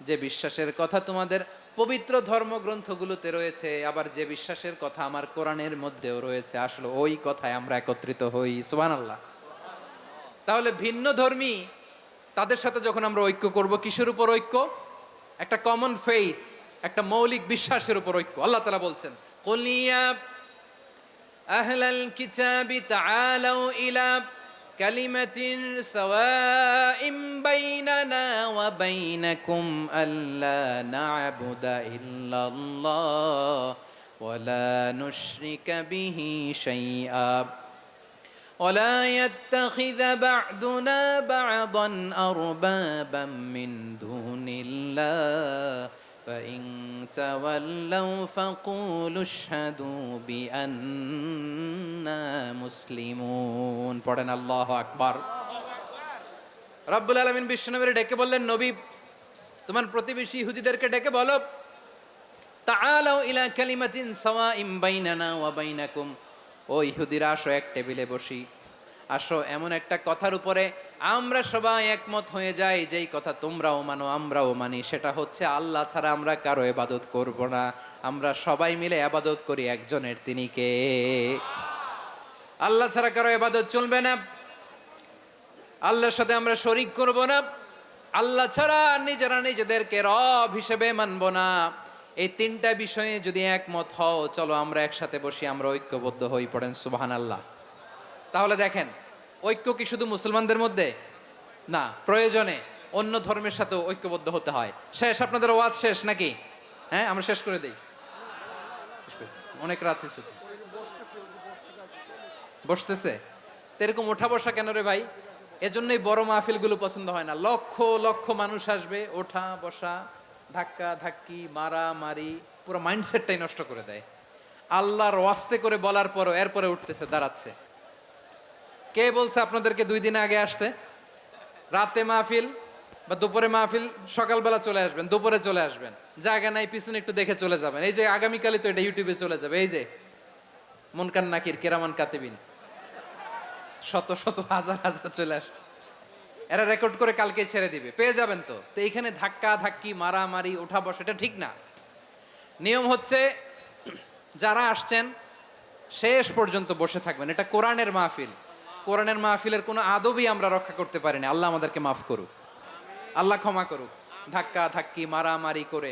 যে বিশ্বাসের কথা তোমাদের পবিত্র ধর্মগ্রন্থগুলোতে রয়েছে, আবার যে বিশ্বাসের কথা আমার কোরআনের মধ্যেও রয়েছে, আসলে ওই কথায় আমরা একত্রিত হই। সুবহানাল্লাহ। তাহলে ভিন্ন ধর্মী তাদের সাথে যখন আমরা ঐক্য করব, কিসের উপর ঐক্য? একটা কমন ফেইথ, একটা মৌলিক বিশ্বাসের উপর ঐক্য। আল্লাহ তাআলা বলছেন কুল ইয়া আহলাল কিতাবি তাআলাউ ইলা কালিমাতিন সাওয়াইম বাইনানা ওয়া বাইনাকুম আল্লা না'বুদা ইল্লাল্লাহ ওয়া লা নুশরিকা বিহি শাইআ ولا يتخذ بعضنا بعضا أربابا من دون الله فإن تولوا فقولوا اشهدوا بأننا مسلمون। পড়েন আল্লাহু আকবার। রব্বুল আলামিন বিশ্বনবীর ডেকে বললেন, নবী তোমার প্রতিবেশী ইহুদিদেরকে ডেকে বলো, তাআলাউ ইলা কালিমাতিন সাওয়াইম বাইনানা ওয়া বাইনাকুম, ও ইহুদিরা আসো এক টেবিলে বসি, আসো এমন একটা কথার উপরে আমরা সবাই একমত হয়ে যাই, যেই কথা তোমরাও মানো আমরাও মানি, সেটা হচ্ছে আল্লাহ ছাড়া আমরা কারো ইবাদত করব না, আমরা সবাই মিলে ইবাদত করি একজনের, তিনি কে? আল্লাহ ছাড়া কারো ইবাদত চলবে না, আল্লাহর সাথে আমরা শরীক করব না, আল্লাহ ছাড়া নিজেরা নিজেদেরকে রব হিসেবে মানব না। এই তিনটা বিষয়ে যদি একমত হও, চলো আমরা একসাথে বসি, আমরা ঐক্যবদ্ধ হই, পড়েন সুবহানাল্লাহ। তাহলে দেখেন, ঐক্য কি শুধু মুসলমানদের মধ্যে না, প্রয়োজনে অন্য ধর্মের সাথেও ঐক্যবদ্ধ হতে হয়। শেষ, আপনাদের ওয়াজ শেষ নাকি? হ্যাঁ, আমরা শেষ করে দেই, অনেক রাত হয়েছে। বসতেছে তো এরকম ওঠা বসা কেন রে ভাই? এজন্যই বড় মাহফিলগুলো পছন্দ হয় না। লক্ষ লক্ষ মানুষ আসবে, ওঠা বসা, ধাক্কা ধাক্কি, মারা মারি, পুরো মাইন্ডসেটটাই নষ্ট করে দেয়। আল্লাহর ওয়াস্তে করে বলার পরও এরপরে উঠতেছে, দাঁড়াচ্ছে। কে বলছে আপনাদেরকে 2 দিন আগে আসতে? রাতে মাহফিল বা দুপুরে মাহফিল, সকালবেলা চলে আসবেন, দুপুরে চলে আসবেন, জায়গা নাই পিছনে একটু দেখে চলে যাবেন। এই যে আগামীকালই তো এটা ইউটিউবে চলে যাবে, এই যে মুনকার নাকির কেরামান কাতিবিন, শত শত হাজার হাজার চলে আসছে, এরা রেকর্ড করে কালকে ছেড়ে দিবে, পেয়ে যাবেন। তো তো এইখানে ধাক্কা ধাক্কি, মারামারি, ওঠা বসা, এটা ঠিক না। নিয়ম হচ্ছে যারা আসছেন শেষ পর্যন্ত বসে থাকবেন। এটা কোরআনের মাহফিল, কোরআনের মাহফিলের কোনো আদবই আমরা রক্ষা করতে পারিনি। আল্লাহ আমাদেরকে মাফ করুক, আল্লাহ ক্ষমা করুক। ধাক্কা ধাক্কি, মারামারি করে,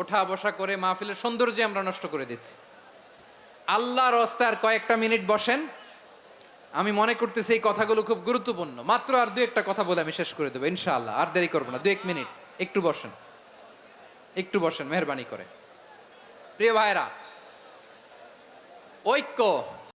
ওঠা বসা করে মাহফিলের সৌন্দর্য আমরা নষ্ট করে দিচ্ছি। আল্লাহর রাস্তায় আর কয়েকটা মিনিট বসেন। আমি মনে করতেছি এই কথাগুলো খুব গুরুত্বপূর্ণ। মাত্র আর 2-1টা কথা বলে আমি শেষ করে দেবো ইনশাআল্লাহ, আর দেরি করবো না। 2-1 মিনিট একটু বসেন, একটু বসেন মেহরবানি করে। প্রিয় ভাইরা, ঐক্য